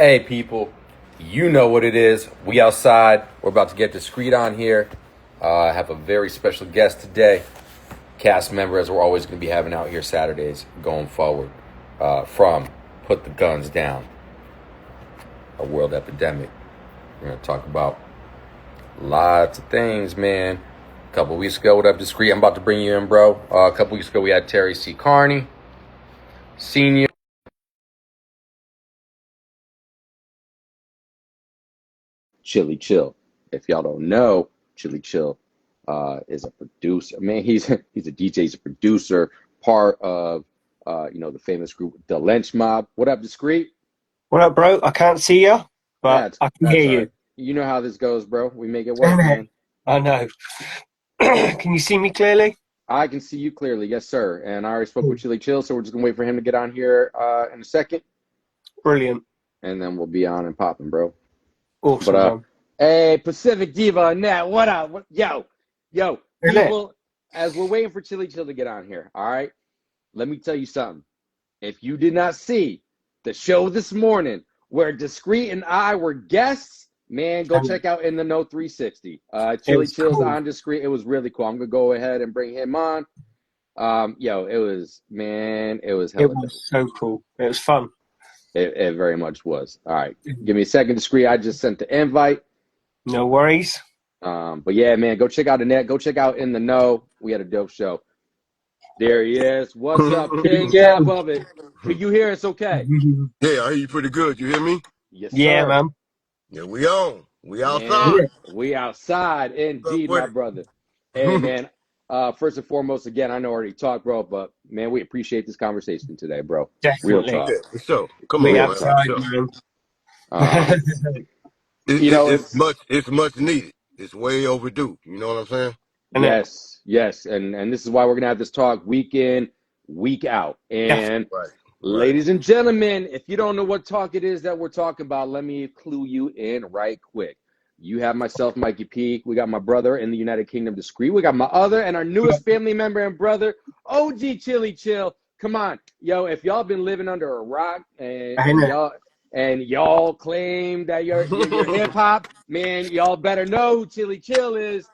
Hey, people, you know what it is. We outside. We're about to get discreet on here. I have a very special guest today, cast member, as we're always going to be having out here Saturdays going forward. From Put the Guns Down, a world epidemic. We're going to talk about lots of things, man. A couple weeks ago, what up, discreet? I'm about to bring you in, bro. A couple weeks ago, we had Terry C. Carney, Senior. Chili Chill. If y'all don't know, Chili Chill is a producer. Man, he's a DJ, he's a producer, part of the famous group The Lynch Mob. What up, Discreet? What up, bro? I can't see you, but That's I can hear that's all right. you. You know how this goes, bro. We make it work, I man. know. Can you see me clearly? I can see you clearly, yes, sir. And I already spoke with Cool. Chili Chill, so we're just gonna wait for him to get on here in a second, Brilliant. and then we'll be on and popping, bro. But Awesome, man. hey, Pacific Diva Net, what up? Yo, Isn't it? people, as we're waiting for Chili Chill to get on here, all right? Let me tell you something. If you did not see the show this morning where Discreet and I were guests, man, go And check out In the Know 360. it Chili was Chill's cool. on Discreet. It was really cool. I'm gonna go ahead and bring him on. It was It hella dope. was so cool. It was fun. It very much was. All right, give me a second, Discreet. I just sent the invite. No worries. But yeah, man, go check out the net. Go check out In the Know. We had a dope show. There he is. What's up, King? Top of it. Can you hear us okay? Yeah, I hear you pretty good. You hear me? Yes, Yeah, sir. man. Yeah, we on. We Man, outside. Yeah, we outside What's up indeed, my with brother. Hey, it? man. First and foremost, again, I know I already talked, bro, but man, we appreciate this conversation today, bro. Real definitely. talk. Yeah, for sure. Come We on, Real man, for talk. outside, sure. man. Um, It, you it, know, it's it's much. It's much needed. It's way overdue. You know what I'm saying? Isn't it? yes, and this is why we're gonna have this talk week in, week out. And Definitely. Right. Right. ladies and gentlemen, if you don't know what talk it is that we're talking about, let me clue you in right quick. You have myself, Mikey P. We got my brother in the United Kingdom, Discreet. We got my other and our newest family member and brother, OG Chili Chill. Come on, yo! If y'all been living under a rock Isn't it? and y'all claim that you're hip hop, man, y'all better know who Chili Chill is.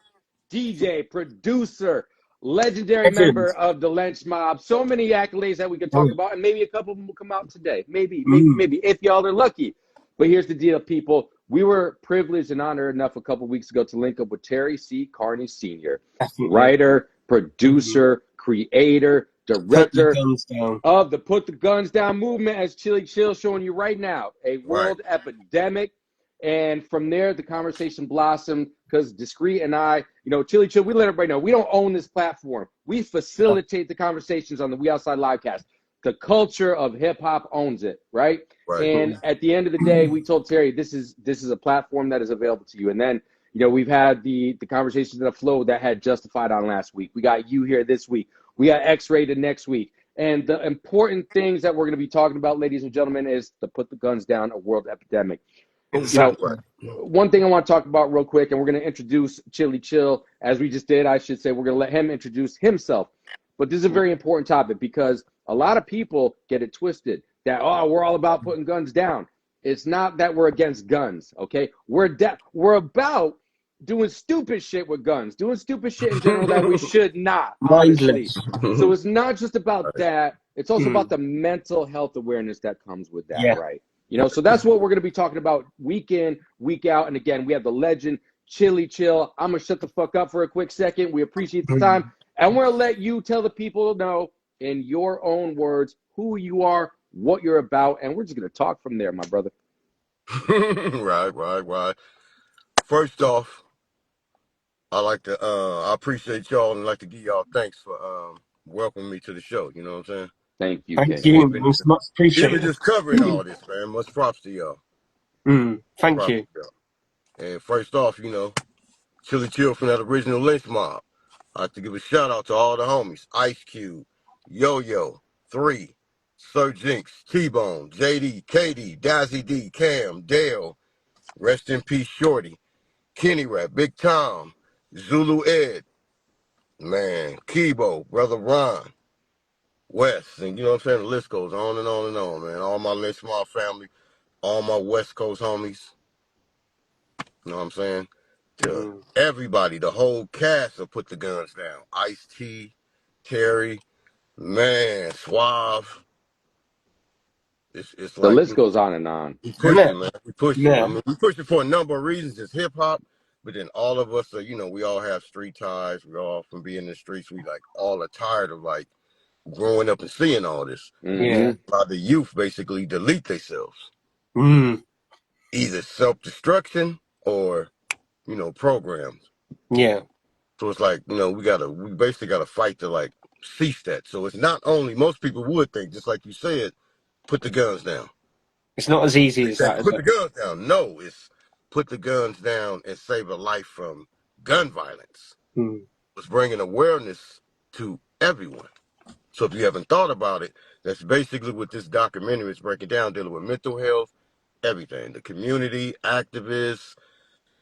DJ, producer, legendary Legend. member of the Lynch Mob. So many accolades that we could talk Mm. about, and maybe a couple of them will come out today. Mm. Maybe, if y'all are lucky. But here's the deal, people. We were privileged and honored enough a couple of weeks ago to link up with Terry C. Carney Sr., Definitely. writer, Mm. producer, creator, Put the director guns down. of the Put the Guns Down movement, as Chili Chill showing you right now, a Right. world epidemic. And from there, the conversation blossomed because Discreet and I, Chili Chill, we let everybody know we don't own this platform. We No. facilitate the conversations on the We Outside Livecast. The culture of hip hop owns it, right? Right. And at the end of the day, we told Terry this is a platform that is available to you. And then, we've had the conversations that flowed that had Justified on last week. We got you here this week. We got X-Rated next week. And the important things that we're going to be talking about, ladies and gentlemen, is to put the guns down, a world epidemic. You know, Exactly. Right. one thing I want to talk about real quick, and we're going to introduce Chili Chill as we just did. I should say we're going to let him introduce himself. But this is a very important topic because a lot of people get it twisted that, we're all about putting guns down. It's not that we're against guns, okay? We're about doing stupid shit with guns, doing stupid shit in general that we should not, honestly. Mindless. So it's not just about Right. that. It's also about Mm. the mental health awareness that comes with that, Yeah. right? So that's what we're going to be talking about week in, week out. And again, we have the legend, Chili Chill. I'm going to shut the fuck up for a quick second. We appreciate the time. Mm. And we're going to let you tell the people know in your own words who you are, what you're about. And we're just going to talk from there, my brother. Right. Right. Right. First off, I appreciate y'all and like to give y'all thanks for welcoming me to the show. You know what I'm saying? Thank you, Thank King. And you, even man. It's much appreciated. just covering all this, man. Much props to y'all. Thank Props you. to y'all. And first off, Chili Chill from that original Lynch Mob. I like to give a shout out to all the homies: Ice Cube, Yo Yo, Three, Sir Jinx, T Bone, JD, KD, Dazzy D, Cam, Dale, rest in peace, Shorty, Kenny Rap, Big Tom, Zulu Ed, man, Kibo, Brother Ron, West, and you know what I'm saying? The list goes on and on and on, man. All my Lynch Mob family. all my West Coast homies, you know what I'm saying? To Mm. everybody, the whole cast will put the guns down. Ice-T, Terry, man, Suave. It's The like, list goes on and on. we Yeah. pushing, man. We pushing. I Yeah. mean, we pushing for a number of reasons. It's hip hop, but then all of us are, we all have street ties. We all from being in the streets. We like all are tired of like growing up and seeing all this. Yeah. Mm-hmm. A lot of the youth basically delete themselves, Mm. either self destruction or programs. Yeah. So it's like we basically gotta fight to like cease that. So it's not only most people would think, just like you said, put the guns down. It's not as easy They as say that, is put it? the guns down. No, it's put the guns down and save a life from gun violence. Mm. It's bringing awareness to everyone. So if you haven't thought about it, that's basically what this documentary is breaking down, dealing with mental health, everything. The community, activists,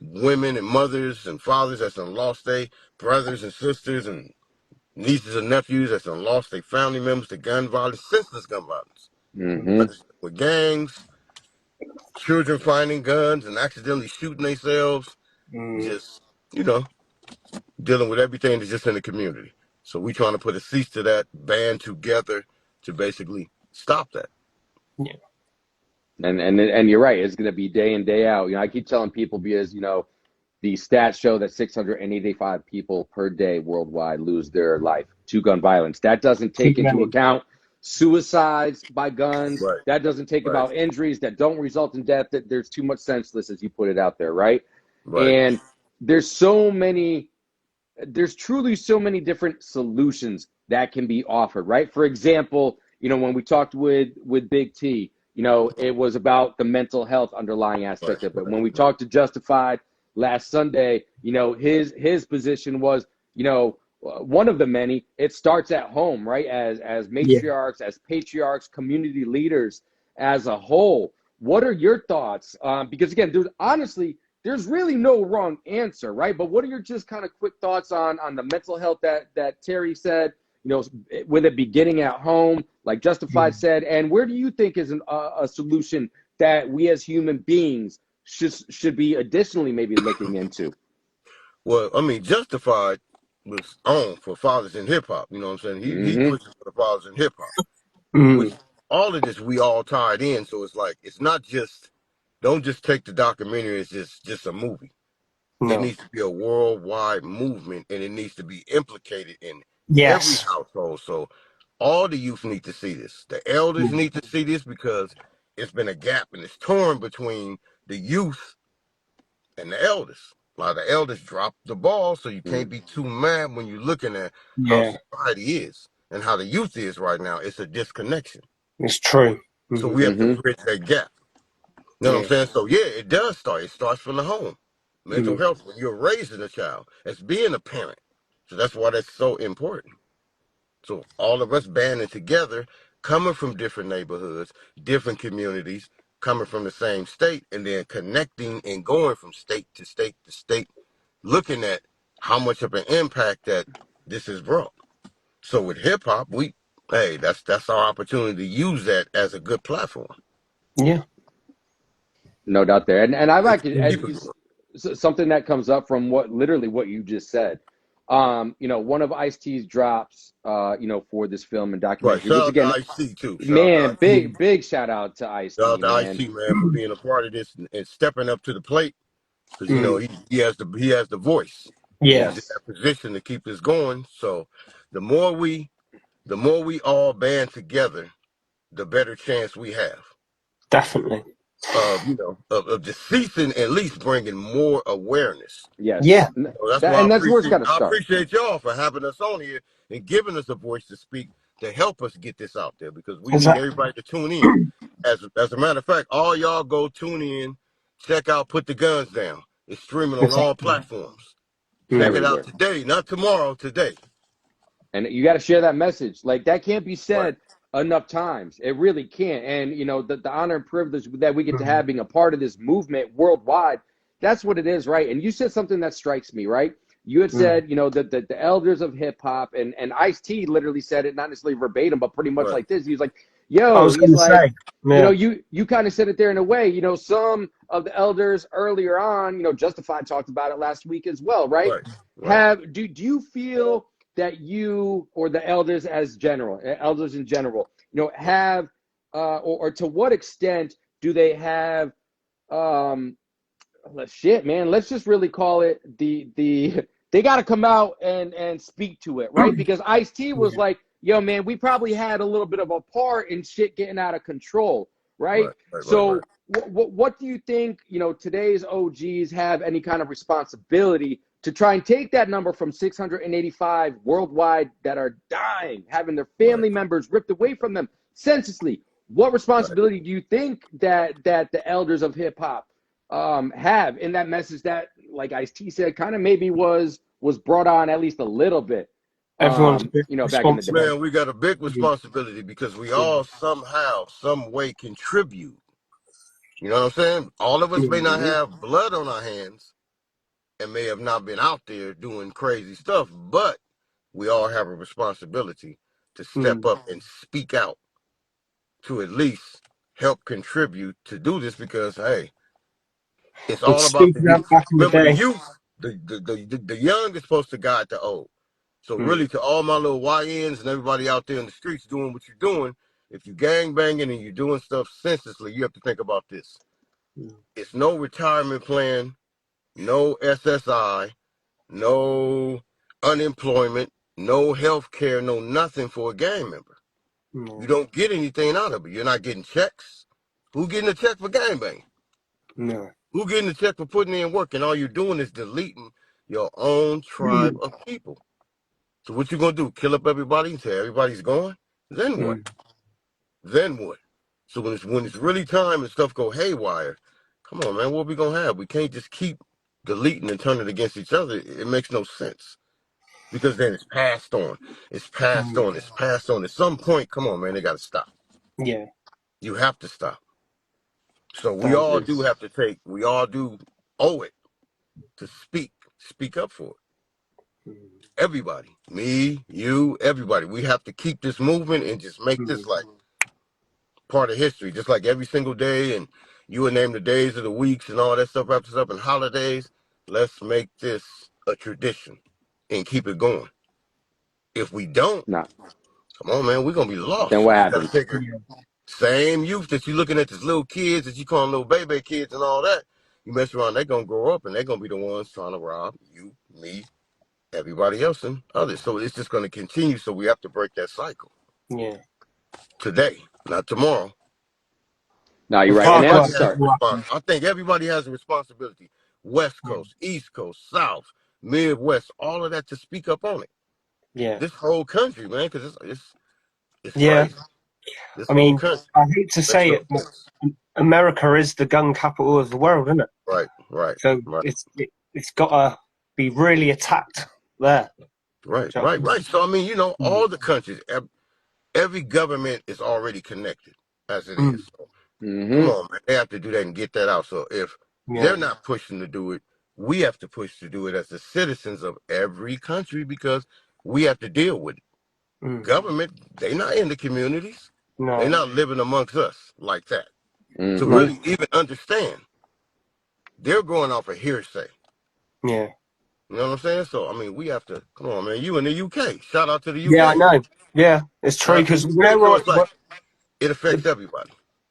women and mothers and fathers that's done lost their brothers and sisters and nieces and nephews that's done lost their family members to gun violence, senseless gun violence. Mm-hmm. Whether it's with gangs, children finding guns and accidentally shooting themselves, Mm. just, you know, dealing with everything that's just in the community. So we trying to put a cease to that, band together to basically stop that. Yeah. And you're right. It's going to be day in, day out. I keep telling people because, the stats show that 685 people per day worldwide lose their life to gun violence. That doesn't Too take into many. account suicides by guns. Right, That doesn't take right, about injuries that don't result in death. That there's too much senseless, as you put it out there, right? right. And there's so many there's truly so many different solutions that can be offered, right? For example, when we talked with Big T, it was about the mental health underlying Right, aspect of it. right, When we right. talked to Justified last Sunday, his position was, one of the many, it starts at home, right? As Yeah. matriarchs, as patriarchs, community leaders as a whole. What are your thoughts? Because again, there's really no wrong answer, right? But what are your just kind of quick thoughts on the mental health that Terry said, with it beginning at home, like Justified Mm. said, and where do you think is a solution that we as human beings should be additionally maybe looking into? Well, I mean, Justified was on for fathers in hip hop. You know what I'm saying? He Mm-hmm. pushes for the fathers in hip hop, which Mm. all of this we all tied in. So it's like it's not just don't just take the documentary as just a movie. It No. needs to be a worldwide movement, and it needs to be implicated in every Yes. household. So all the youth need to see this. The elders Mm. need to see this because it's been a gap and it's torn between the youth and the elders. A lot of the elders dropped the ball, so you can't be too mad when you're looking at how Yeah. society is and how the youth is right now. It's a disconnection. It's true. So Mm. we have to Mm-hmm. bridge that gap. You know what I'm Yeah. saying? So yeah, it does start. It starts from the home. Mental Mm. health when you're raising a child, as being a parent. So that's why that's so important. So all of us banding together, coming from different neighborhoods, different communities, coming from the same state, and then connecting and going from state to state to state, looking at how much of an impact that this has brought. So with hip hop, that's our opportunity to use that as a good platform. Yeah. No doubt there. And I like it. Keep it going. Something that comes up from what you just said. One of Ice-T's drops, for this film and Right. documentary, which Shout out to again, IC too. Shout out to man, IC. Mm. big shout out to Shout Ice-T, out to man. IC man for being a part of this and stepping up to the plate because Mm. he has the voice and he's in Yes. that position to keep this going. So the more we all band together, the better chance we have Definitely. of just ceasing, at least bringing more awareness. Yeah. Yes. So that's why And that's where it's got to I start. appreciate y'all for having us on here and giving us a voice to speak to help us get this out there because we need Exactly. everybody to tune in. As a matter of fact, all y'all go tune in, check out Put the Guns Down. It's streaming on all Exactly. platforms. Check Mm. it out Everywhere. today, not tomorrow, today. And you got to share that message. Like that can't be Right. said enough times. It really can't. And the honor and privilege that we get to Mm. have being a part of this movement worldwide, that's what it is, right? And you said something that strikes me, right? You had Mm. said, that the elders of hip hop and Ice-T literally said it, not necessarily verbatim, but pretty much Right. like this. He was like, I yo, was he's going to like, say, yeah, you kind of said it there in a way. Some of the elders earlier on, Justified talked about it last week as well, right? Right, right. Do you feel that you or the elders in general, have or to what extent do they have shit, man, let's just really call it they got to come out and speak to it, right? Because Ice-T was yeah, like, yo, man, we probably had a little bit of a part in shit getting out of control, right? Right, right, right, right. So what do you think, today's OGs have any kind of responsibility to try and take that number from 685 worldwide that are dying, having their Right, family members ripped away from them senselessly? What right. responsibility do you think that the elders of hip hop have in that message that, like Ice-T said, kind of maybe was brought on at least a little bit, everyone's a bit back in the day? responsible. Man, we got a big Mm, responsibility because we yeah, all somehow, some way contribute. You know what I'm saying? All of us yeah, may not Mm-hmm. have blood on our hands and may have not been out there doing crazy stuff, but we all have a responsibility to step mm. up and speak out to at least help contribute to do this because, hey, it's It's all about the speaking up youth. back in the Remember, the day. youth, the young is supposed to guide the old. So Mm, really, to all my little YNs and everybody out there in the streets doing what you're doing, if you gang banging and you're doing stuff senselessly, you have to think about this. mm, It's no retirement plan, no SSI, no unemployment, no health care, no nothing for a gang member. You no, don't get anything out of it. You're not getting checks. Who getting a check for gang banging? no. Who getting a check for putting in work? And all you're doing is deleting your own tribe Mm, of people. So what you gonna do? Kill up everybody until everybody's gone? Then what? mm, Then what? So when it's really time and stuff go haywire, come on, man, what we gonna have? We can't just keep deleting and turning against each other. It makes no sense because then it's passed on. It's passed mm, on. It's passed on. At some point, come on, man, they gotta stop. yeah, You have to stop. So we that all do It's have to take. We all do owe it to speak up for it. mm, Everybody, me, you, everybody. We have to keep this movement and just make this mm, like part of history, just like every single day. And you would name the days of the weeks and all that stuff wraps us up in holidays. Let's make this a tradition and keep it going. If we don't, not. come on, man, we're gonna be lost. Then So what you gotta happens? take it. yeah, Same youth that you're looking at, these little kids that you call little baby kids and all that. You mess around, they're gonna grow up and they're gonna be the ones trying to rob you, me, everybody else, and others. So it's just gonna continue. So we have to break that cycle yeah. today, not tomorrow. No, you're It's right. And hard they have work. to Everybody has start. a response. I think everybody has a responsibility. West Coast, East Coast, South, Midwest, all of that to speak up on it. Yeah, This whole country, man, because it's yeah. crazy. This I whole mean, country I hate to makes say no it, but sense. America is the gun capital of the world, isn't it? Right, right, So right, it's got to be really attacked there. right, Do you know right, what right. So I mean, I mean? all the countries, every government is already connected as it Mm, is. So come Mm-hmm. on, man, they have to do that and get that out. So if yeah, they're not pushing to do it, we have to push to do it as the citizens of every country because we have to deal with it. mm, Government, they not in the communities. They no, not living amongst us like that. To no, Mm-hmm. really even understand, they're going off of hearsay. yeah, You know what I'm saying? So I mean, we have to come on, man. You in the UK? Shout out to the yeah. I UK. know. Yeah, it's Shout true out to because the you UK. know So it's like what it the, affects everybody.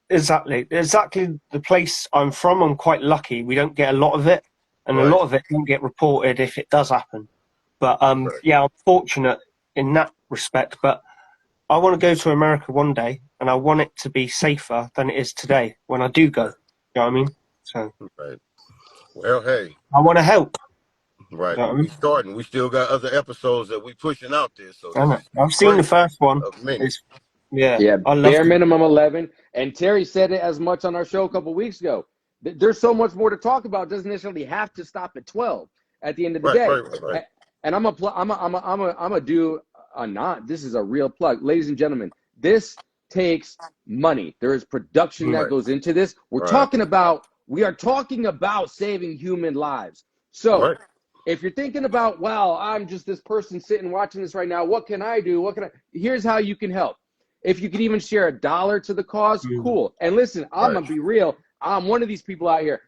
exactly the place I'm from. I'm quite lucky. We don't get a lot of it, and a Right. lot of it don't get reported if it does happen. But Right. yeah, I'm fortunate in that respect. But I want to go to America one day, and I want it to be safer than it is today when I do go. Right. You know what I mean? So Right. Well, hey. I want to help. Right. You know what I We mean? starting. We still got other episodes that we pushing out there. So I this know. is I've seen the first first one. of many. It's yeah, Yeah, I loved bare it. minimum 11. And Terry said it as much on our show a couple weeks ago. There's so much more to talk about. It doesn't necessarily have to stop at 12 at the end of the Right. day. Right. Right. Right. And I'm a do a not. This is a real plug. Ladies and gentlemen, this takes money. There is production Mm, that Right. goes into this. Right. We are talking about saving human lives. So Right. if you're thinking about, wow, I'm just this person sitting watching this right now, what can I do? Here's how you can help. If you could even share $1 to the cause, cool. And listen, I'm Right. gonna be real. I'm one of these people out here.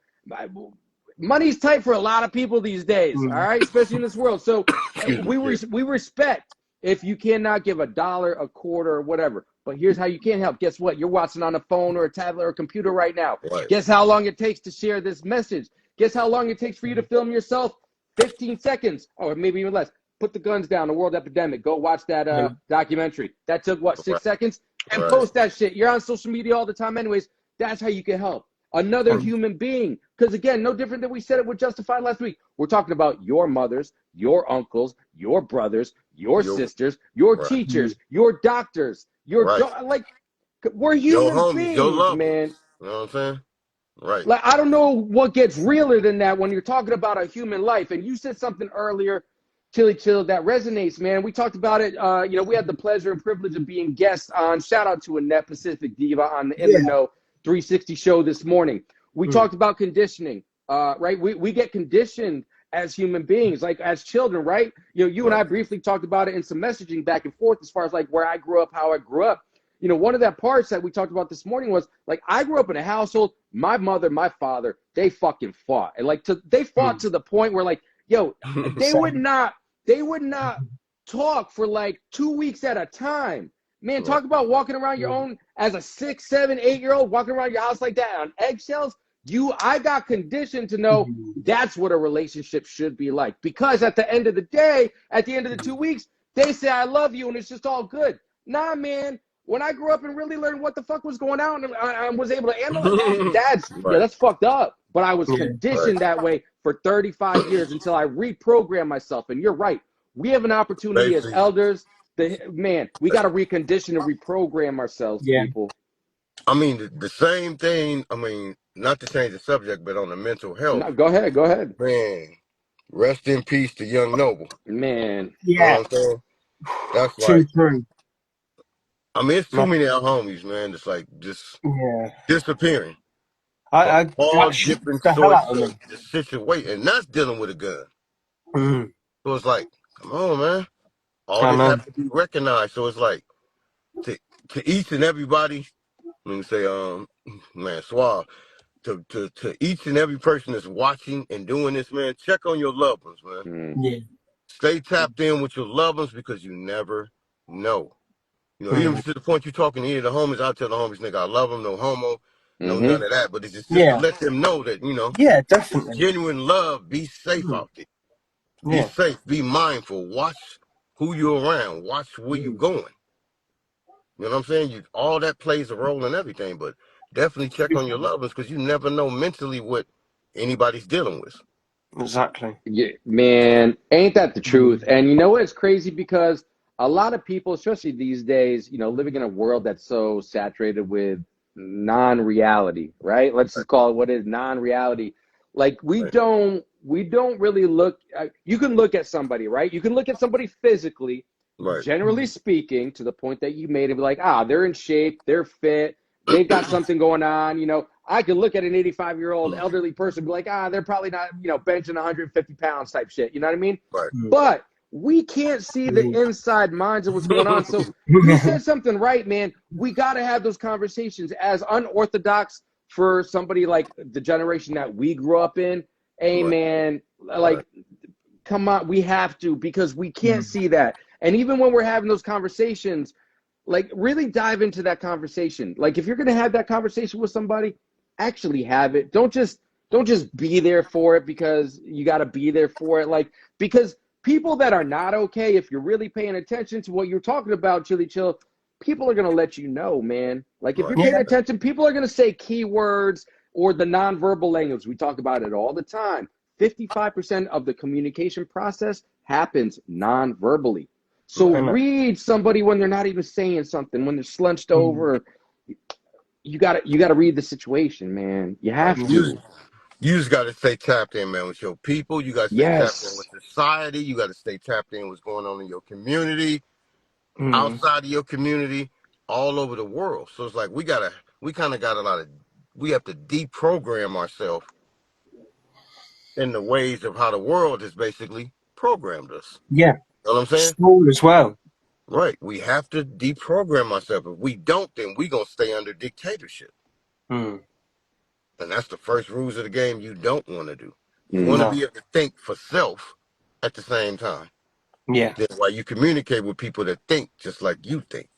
Money's tight for a lot of people these days, all right, especially in this world. So Excuse me. Yeah. we respect if you cannot give $1, a quarter, or whatever. But here's how you can help. Guess what? You're watching on a phone or a tablet or a computer right now. Right. Guess how long it takes to share this message? Guess how long it takes for you to film yourself? 15 seconds, or maybe even less. Put the guns down, the world epidemic. Go watch that documentary. That took, what, 6 Right. seconds? And Right. post that shit. You're on social media all the time anyways. That's how you can help another human being. Because again, no different than we said it with Justified last week. We're talking about your mothers, your uncles, your brothers, your sisters, your Right. teachers, your doctors, your Right. like, we're Your human homies, your beings, loved man. ones. You know what I'm saying? Right. Like, I don't know what gets realer than that when you're talking about a human life. And you said something earlier, Chili Chill, that resonates, man. We talked about it. We had the pleasure and privilege of being guests on, shout out to Annette Pacific Diva on the In the Know 360 show this morning. We talked about conditioning, right? We get conditioned as human beings, like as children, right? You and I briefly talked about it in some messaging back and forth as far as like where I grew up, how I grew up. One of the parts that we talked about this morning was like, I grew up in a household, my mother, my father, they fucking fought. And like, they fought to the point where like, they would not talk for like 2 weeks at a time. Man, talk about walking around your own as a 6, 7, 8-year-old, walking around your house like that on eggshells. I got conditioned to know that's what a relationship should be like. Because at the end of the day, at the end of the 2 weeks, they say, I love you, and it's just all good. Nah, man. When I grew up and really learned what the fuck was going on and I was able to handle it, that's fucked up. But I was conditioned that way for 35 years until I reprogrammed myself. And you're right. We have an opportunity as elders. We got to recondition and reprogram ourselves, people. I mean, the same thing. I mean, not to change the subject, but on the mental health. No, go ahead. Man, rest in peace to Young Noble. Man. You know what I'm saying? That's like, True. I mean, it's too many of our homies, man. It's like just disappearing. I all different the hell out sorts of of the situation, and that's dealing with a gun. So it's like, come on, man. All this has to be recognized. So it's like, to each and everybody, let me say, man, Suave, to each and every person that's watching and doing this, man, check on your loved ones, man. Stay tapped in with your loved ones because you never know. Even to the point you're talking to any of the homies, I'll tell the homies, nigga, I love them, no homo, no none of that. But it's just to let them know that, definitely. genuine love, be safe out there. Be safe, be mindful, watch who you're around, watch where you're going. You know what I'm saying? All that plays a role in everything, but definitely check on your loved ones because you never know mentally what anybody's dealing with. Exactly. Yeah, man, ain't that the truth? And you know what's crazy? Because a lot of people, especially these days, living in a world that's so saturated with non-reality, right? Let's just call it what is non-reality. Like we don't really look. You can look at somebody, right? You can look at somebody physically, generally speaking, to the point that you made, and be like, they're in shape, they're fit, they've got something going on. I could look at an 85-year-old elderly person and be like, they're probably not, benching 150 pounds type shit. You know what I mean? Right. But we can't see the inside minds of what's going on. So you said something right, man. We got to have those conversations as unorthodox for somebody like the generation that we grew up in. Hey, man, like, come on, we have to, because we can't see that. And even when we're having those conversations, like, really dive into that conversation. Like, if you're going to have that conversation with somebody, actually have it. Don't just be there for it because you got to be there for it. Like, because people that are not okay, if you're really paying attention to what you're talking about, Chili Chill, people are going to let you know, man. Like, if you're paying attention, people are going to say keywords or the nonverbal language. We talk about it all the time. 55% of the communication process happens non-verbally. So read somebody when they're not even saying something, when they're slunched over. You gotta read the situation, man. You have to. You just gotta stay tapped in, man, with your people. You gotta stay tapped in with society. You gotta stay tapped in with what's going on in your community, outside of your community, all over the world. So it's like we have to deprogram ourselves in the ways of how the world has basically programmed us. Yeah. You know what I'm saying? School as well. Right. We have to deprogram ourselves. If we don't, then we gonna stay under dictatorship. Mm. And that's the first rules of the game you don't want to do. You want to Mhm. No. be able to think for self at the same time. Yeah. Then while you communicate with people that think just like you think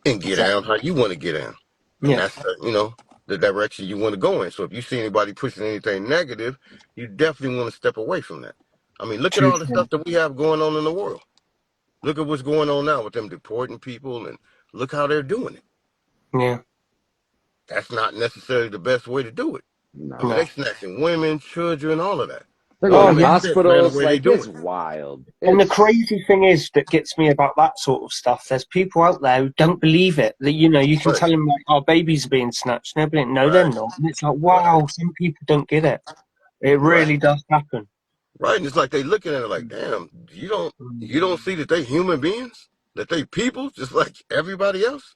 and get down Exactly. how you want to get down. And Yeah. that's the direction you want to go in. So if you see anybody pushing anything negative, you definitely want to step away from that. I mean, look at True. all the stuff that we have going on in the world. Look at what's going on now with them deporting people, and look how they're doing it. Yeah. That's not necessarily the best way to do it. I mean, No. they No. snatching women, children, all of that. They're So going it to Oh, yeah. makes sense, man, the hospitals. way they Like, do it's it. wild. And the It's crazy thing is that gets me about that sort of stuff. There's people out there who don't believe it. That you can Right, tell them like, "Our babies are being snatched." And they're like, "No, they're right, not." And it's like, right, wow, some people don't get it. It right, really does happen. right. And it's like they looking at it like, damn, Mm. you don't see that they human beings, that they people just like everybody else.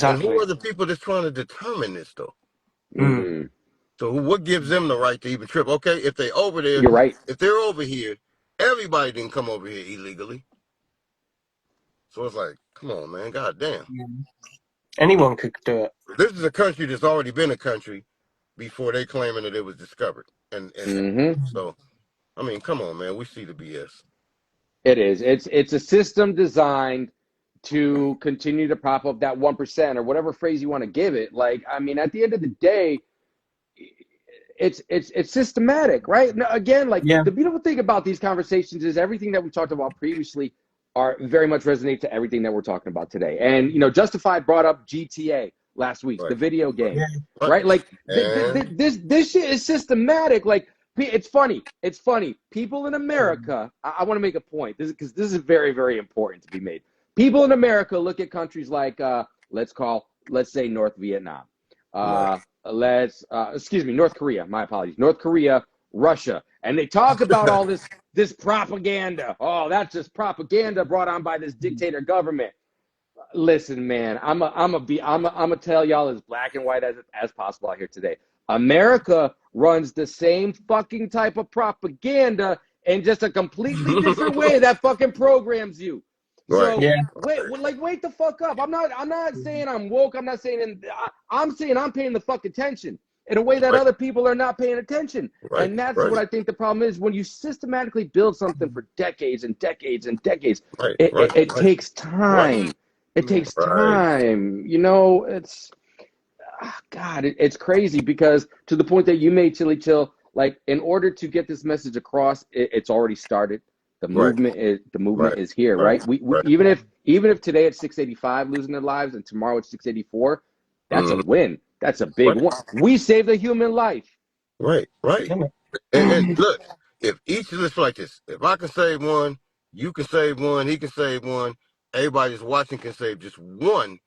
And who Exactly. are the people that's trying to determine this though? Mm. mhm. So what gives them the right to even trip? Okay, if they over there, You're right. if they're over here, everybody didn't come over here illegally. So it's like, come on, man, god damn. Yeah. Anyone could do it. This is a country that's already been a country before they claiming that it was discovered. And Mhm. so, I mean, come on, man, we see the BS. It is. It's a system designed to continue to prop up that 1% or whatever phrase you want to give it. Like, I mean, at the end of the day, it's systematic, right? Now, again, like Yeah. the beautiful thing about these conversations is everything that we talked about previously are very much resonate to everything that we're talking about today. And Justified brought up GTA last week, the Right, video right, game, Yeah. right. right? Like And this shit is systematic. Like it's funny. It's funny. People in America, I want to make a point. This is because this is very, very important to be made. People in America look at countries like let's say North Vietnam. right. North Korea. My apologies. North Korea, Russia, and they talk about all this propaganda. Oh, that's just propaganda brought on by this dictator government. Listen, man, I'm a tell y'all as black and white as possible out here today. America runs the same fucking type of propaganda in just a completely different way that fucking programs you. Right, So Yeah. wait the fuck up. I'm not saying I'm woke. I'm not saying I'm saying I'm paying the fuck attention in a way that right, other people are not paying attention. right, And that's what right, I think the problem is when you systematically build something for decades and decades and decades. right, It, right, it, it right, takes right, time. It Yeah. takes right, time. It's God, it's crazy because to the point that you made, Chili Chill, like in order to get this message across, it's already started. The right, movement right, is here, right, right? We right. even if today it's 685 losing their lives and tomorrow it's 684, that's a Mhm. win. That's a big Right, one. We saved a human life. right, right. Isn't And it? look, if each of us like this, if I can save one, you can save one, he can save one, everybody that's watching can save just one,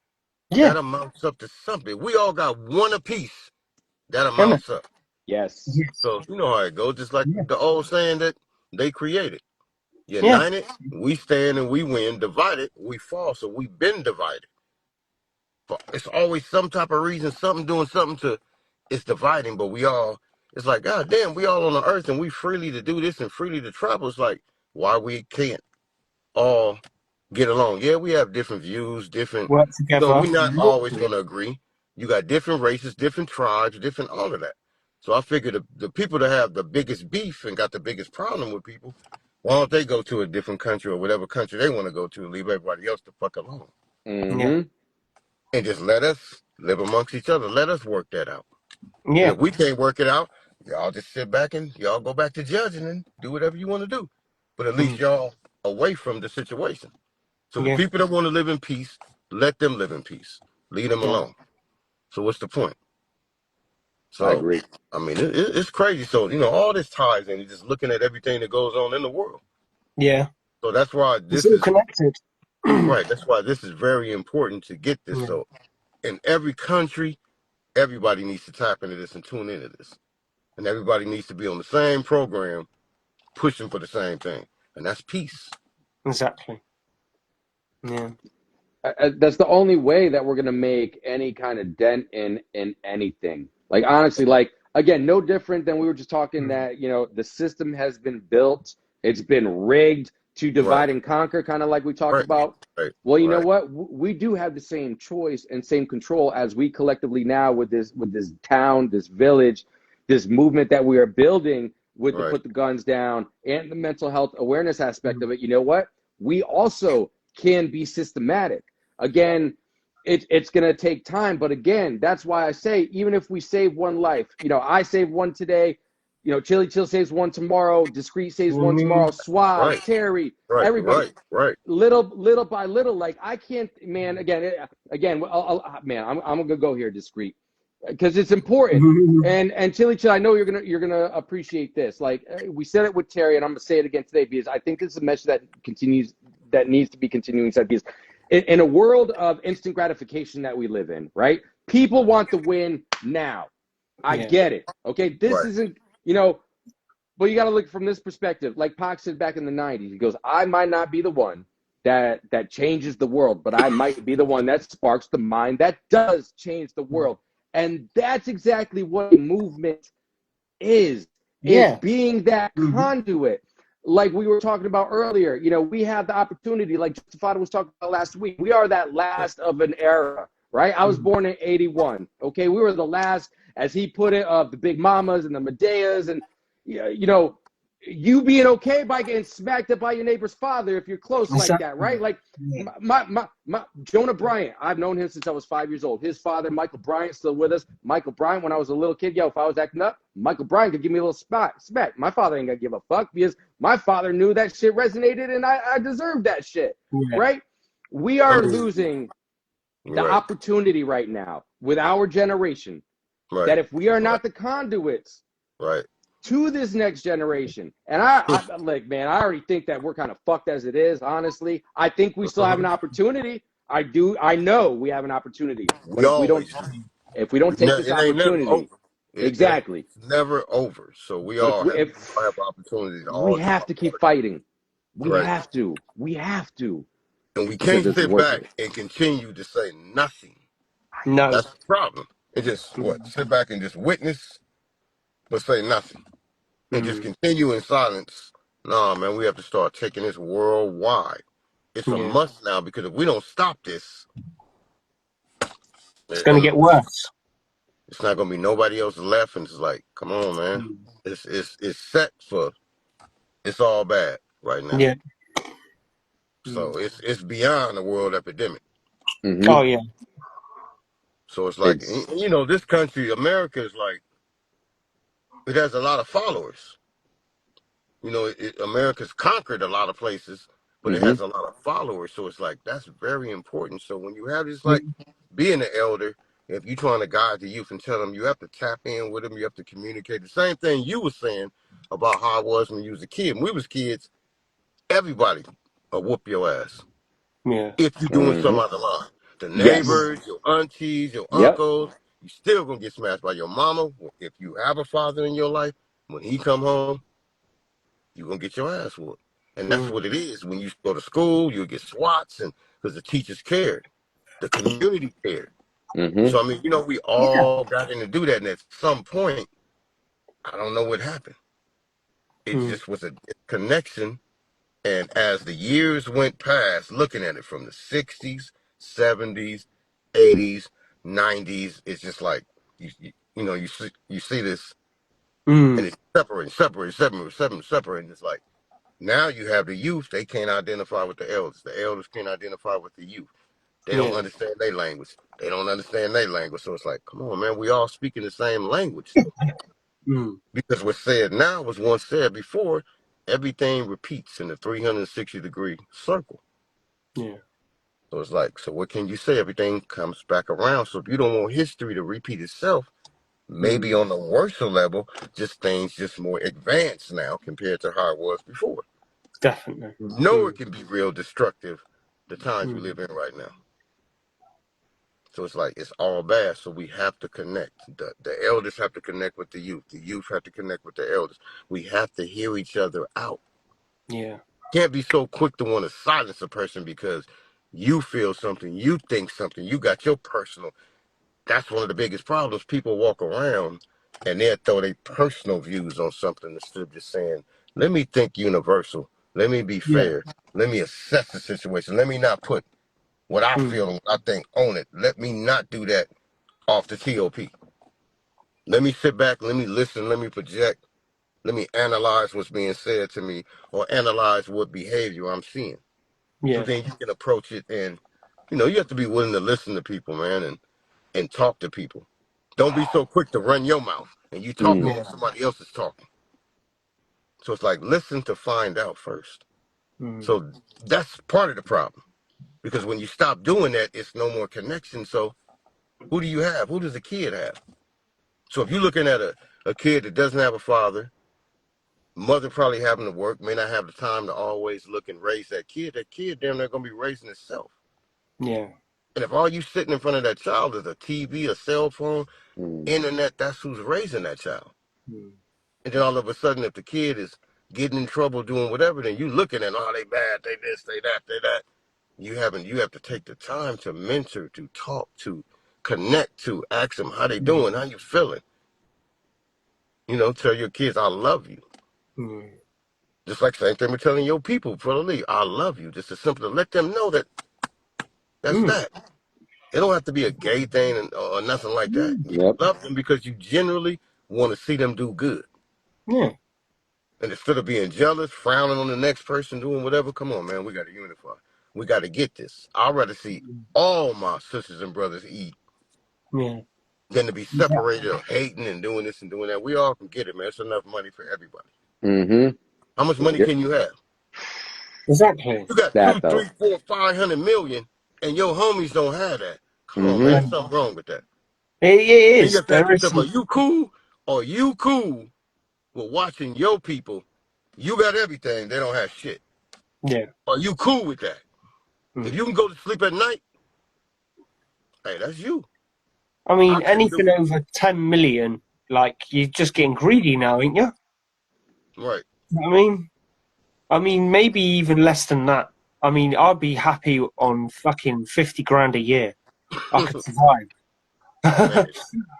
that Yeah. amounts up to something. We all got one apiece, that Isn't it? amounts up. Yes. Yes. So you know how it goes, just like Yeah. the old saying that they created. Yeah. United, we stand and we win. Divided, we fall. So we've been divided. It's always some type of reason, something doing something to it's dividing, but it's like, God damn, we all on the earth and we freely to do this and freely to travel. It's like, why we can't all get along? Yeah, we have different views, different, Work together. we're not always going to agree. You got different races, different tribes, different all of that. So I figure the people that have the biggest beef and got the biggest problem with people, why don't they go to a different country or whatever country they want to go to and leave everybody else the fuck alone? Yeah. Mm-hmm. And just let us live amongst each other. Let us work that out. And Yeah. if we can't work it out, y'all just sit back and y'all go back to judging and do whatever you want to do. But at least Mm. y'all away from the situation. So the Yeah. people that want to live in peace, let them live in peace. Leave them Yeah. alone. So what's the point? I So, agree. I mean, it's crazy. So, all this ties in. You're just looking at everything that goes on in the world. Yeah. So that's why It's this all is, connected. right, that's why this is very important to get this. Yeah. So in every country, everybody needs to tap into this and tune into this. And everybody needs to be on the same program, pushing for the same thing. And that's peace. Exactly. Yeah. That's the only way that we're gonna make any kind of dent in anything. Like honestly, like again, no different than we were just talking Mm. that the system has been built, it's been rigged to divide and conquer, kind of like we talked right, about. right, Well, you know right, what? We do have the same choice and same control as we collectively now with this town, this village, this movement that we are building with the right, put the guns down and the mental health awareness aspect of it. You know what? We also can be systematic. Again, it's going to take time, but again, that's why I say even if we save one life, you know, I save one today. You know, Chili Chill saves one tomorrow. Discreet saves one tomorrow. Suave, right, Terry, right, everybody right, right. little by little. Like I can't, man. Again, man. I'm gonna go here, Discreet, because it's important. And Chili Chill, I know you're gonna appreciate this. Like we said it with Terry, and I'm gonna say it again today because I think this is a message that needs to be continuing said. Because in a world of instant gratification that we live in, right? People want the win now. I get it. Okay, this Right. isn't, you know, but you got to look from this perspective. Like Pac said back in the 90s, he goes, I might not be the one that changes the world, but I might be the one that sparks the mind that does change the world. And that's exactly what a movement is Yeah. being that conduit. Like we were talking about earlier, you know, we have the opportunity, like Justified was talking about last week. We are that last of an era, right? I was born in 81. Okay, we were the last, as he put it, of the Big Mamas and the Medeas, and you know, you being okay by getting smacked up by your neighbor's father if you're close like that, right? Like my Jonah Bryant, I've known him since I was 5 years old. His father, Michael Bryant, still with us. Michael Bryant, when I was a little kid, if I was acting up, Michael Bryant could give me a little smack. My father ain't gonna give a fuck because my father knew that shit resonated and I deserved that shit, right? We are losing the opportunity right now with our generation that if we are not the conduits to this next generation, and I like, man, I already think that we're kind of fucked as it is, honestly. I think we still have an opportunity. I know we have an opportunity, but if we don't take this It ain't never opportunity, over. exactly, It's never over. So we but all have opportunities we all have to keep fighting. We Right. have to, and we because can't it's sit worth back it. and continue to say nothing. No. That's the problem. And just sit back and just witness, but say nothing, and just continue in silence. No, man, we have to start taking this worldwide. It's a must now because if we don't stop this, It's going to get worse. it's not gonna be nobody else left. And it's like, come on, man, it's set for. It's all bad right now. Yeah. So it's beyond a world epidemic. Mm-hmm. Oh yeah. So it's like, It's you know, this country, America, is like, it has a lot of followers. You know, America's conquered a lot of places, but it has a lot of followers. So it's like, that's very important. So when you have this, like, being an elder, if you're trying to guide the youth and tell them, you have to tap in with them, you have to communicate. The same thing you were saying about how it was when you was a kid. When we was kids, everybody will whoop your ass. Yeah. If you're doing something out of line. The yes, neighbors, your aunties, your yep, uncles, you still gonna get smashed by your mama. If you have a father in your life, when he come home, you're gonna get your ass whooped. And that's what it is. When you go to school, you'll get swats, and because the teachers cared. The community cared. So I mean, you know, we all got in to do that, and at some point, I don't know what happened. It just was a connection. And as the years went past, looking at it from the 60s, 70s, 80s, 90s, it's just like, you know, you see this, and it's separating. It's like, now you have the youth, they can't identify with the elders. The elders can't identify with the youth. They don't understand their language. They don't understand their language. So it's like, come on, man, we all speaking the same language. Because what's said now was once said before. Everything repeats in a 360-degree circle. Yeah. So it's like, so what can you say? Everything comes back around. So if you don't want history to repeat itself, maybe on the worser level, just things just more advanced now compared to how it was before. Definitely. You know it can be real destructive, the times we live in right now. So it's like, it's all bad. So we have to connect. The elders have to connect with the youth. The youth have to connect with the elders. We have to hear each other out. Yeah. Can't be so quick to want to silence a person because you feel something, you think something, you got your personal. That's one of the biggest problems. People walk around and they'll throw their personal views on something instead of just saying, let me think universal. Let me be Yeah. fair. Let me assess the situation. Let me not put what I Mm. feel and what I think on it. Let me not do that off the TOP. Let me sit back, let me listen, let me project, let me analyze what's being said to me or analyze what behavior I'm seeing. So Yeah. then you can approach it and, you have to be willing to listen to people, man, and talk to people. Don't be so quick to run your mouth and you talking Mm. when Yeah. somebody else is talking. So it's like, listen to find out first. Mm. So that's part of the problem. Because when you stop doing that, it's no more connection. So who do you have? Who does the kid have? So if you're looking at a kid that doesn't have a father, mother probably having to work, may not have the time to always look and raise that kid damn near gonna be raising itself. Yeah. And if all you sitting in front of that child is a TV, a cell phone, Mm. internet, that's who's raising that child. Mm. And then all of a sudden, if the kid is getting in trouble doing whatever, then you looking at, oh, they bad, they this, they that, they that. You have to take the time to mentor, to talk, to connect, to ask them how they Mm. doing, how you feeling. Tell your kids, I love you. Mm. Just like same thing with telling your people, Brother Lee, I love you. Just as simple to let them know that that's Mm. that. It don't have to be a gay thing or nothing like that. Mm. You Yep. love them because you generally want to see them do good. Yeah. And instead of being jealous, frowning on the next person doing whatever, come on, man, we got to unify. We got to get this. I'd rather see all my sisters and brothers eat Yeah. than to be Yeah. separated or hating and doing this and doing that. We all can get it, man. It's enough money for everybody. Mm-hmm. How much money Yep. can you have? Exactly. You got That two, though. three, 4, 500 million, and your homies don't have that. Come on, man. Mm-hmm. There's something wrong with that. It Then you is. have to ask There is yourself, are some. you cool? Or you cool with watching your people? You got everything. They don't have shit. Yeah. Are you cool with that? If Mm. you can go to sleep at night, hey, that's you. I I mean, couldn't do anything it. over 10 million, like, you're just getting greedy now, ain't you? Right. You know what I mean? I mean, maybe even less than that. I mean, I'd be happy on fucking 50 grand a year. I could survive. Man.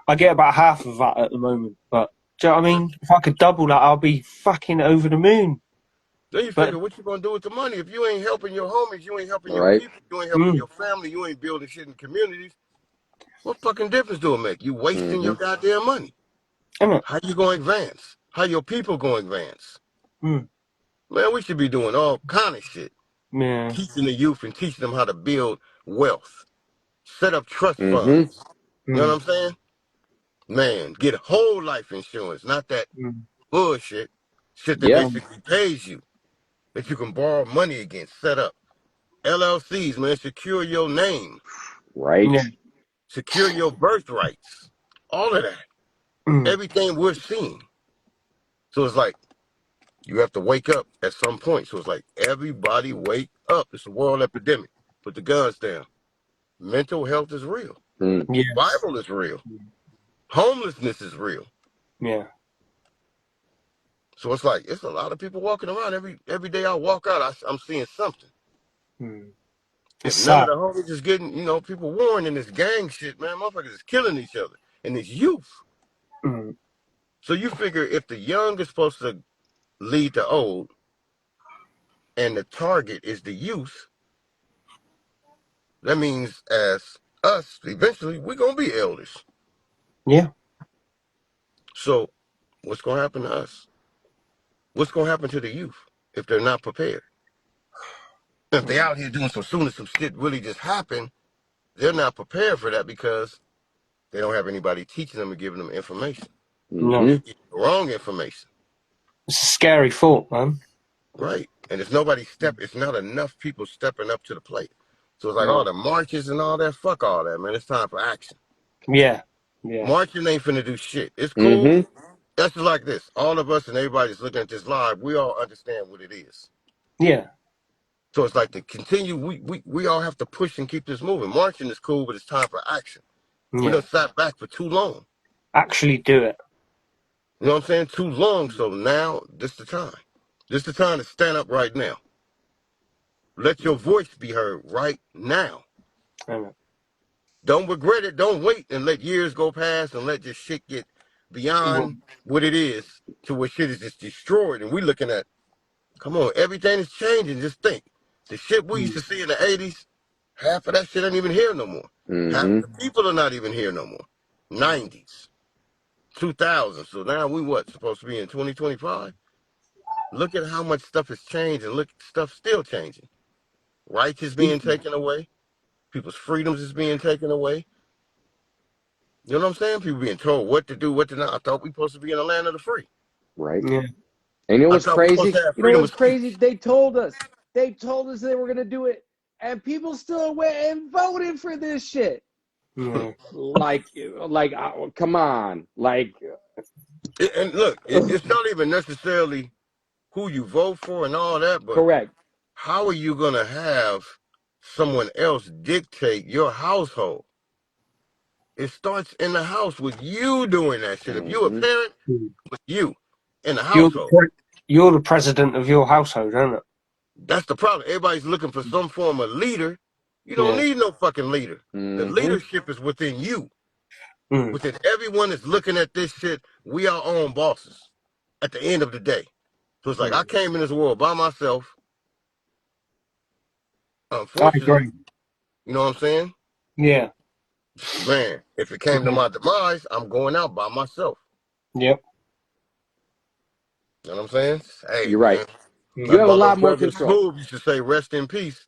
I get about half of that at the moment, but do you know what I mean? If I could double that, I'll be fucking over the moon. Then you But figure what you gonna do with the money? If you ain't helping your homies, you ain't helping your Right. people, you ain't helping mm, your family, you ain't building shit in communities, what fucking difference do it make? You wasting Mm-hmm. your goddamn money. innit? How you gonna advance? How your people gonna advance? Mm, Man, we should be doing all kind of shit. yeah. Teaching the youth and teaching them how to build wealth. Set up trust Mm-hmm. funds. You know Mm, what I'm saying? Man, get whole life insurance, not that mm, bullshit. Shit that Yeah. mm, basically pays you, that you can borrow money against. Set up LLCs, man. Secure your name. Right. yeah. Secure your birthrights. All of that. Mm, Everything we're seeing. So it's like, you have to wake up at some point. So it's like, everybody wake up. It's a world epidemic. Put the guns down. Mental health is real. Mm. yeah. Survival is real. Homelessness is real. Yeah. So it's like, it's a lot of people walking around. Every day I walk out, I'm seeing something. Mm. It's If none of sad. the homies is getting, people warned in this gang shit, man, motherfuckers is killing each other. And it's youth. Mm, So you figure if the young is supposed to lead the old and the target is the youth, that means as us, eventually, we're going to be elders. yeah. So what's going to happen to us? What's going to happen to the youth if they're not prepared? If they Mm, out here doing soon as some shit really just happened, they're not prepared for that because they don't have anybody teaching them and giving them information. no. Mm-hmm. They're getting the wrong information, It's a scary thought, man. right? And it's not enough people stepping up to the plate. So it's like all No. the marches and all that, fuck all that, man. It's time for action. Yeah. Yeah. Marching ain't finna do shit. It's cool. Mm-hmm. That's just like this. All of us and everybody's looking at this live, we all understand what it is. Yeah. So it's like to continue, we all have to push and keep this moving. Marching is cool, but it's time for action. We Yeah. done sat back for too long. Actually do it. You know what I'm saying? Too long. So now, this the time. This the time to stand up right now. Let your voice be heard right now. Innit? Don't regret it. Don't wait and let years go past and let this shit get Well, beyond what it is to where shit is just destroyed. And we looking at Come on, everything is changing. Just think. The shit we used to see in the 80s, half of that shit ain't even here no more. Half of the people are not even here no more. 90s, 2000. So now we what? Supposed to be in 2025? Look at how much stuff has changed, and look, stuff still changing. Rights is being taken away. People's freedoms is being taken away. You know what I'm saying? People being told what to do, what to not. I thought we supposed to be in the land of the free. Right. Yeah. And you know I what's thought we supposed crazy? to have You know freedom of what's speech. crazy? They told us. They told us they were gonna do it, and people still went and voted for this shit. Yeah. Like, come on, like, And look, it's not even necessarily who you vote for and all that, but correct. how are you going to have someone else dictate your household? It starts in the house with you doing that shit. If you're a parent, with you in the You're household. you're the president of your household, isn't it? That's the problem. Everybody's looking for some form of leader. You don't Yeah. need no fucking leader. The leadership is within you. Mm. Within everyone that's looking at this shit, we are our own bosses at the end of the day. So it's like I came in this world by myself. I Unfortunately, agree. you know what I'm saying? Yeah. Man, if it came to my demise, I'm going out by myself. Yep. You know what I'm saying? Hey, You're right. man. You Like have my a little lot more brother control. Smooth used to say, rest in peace.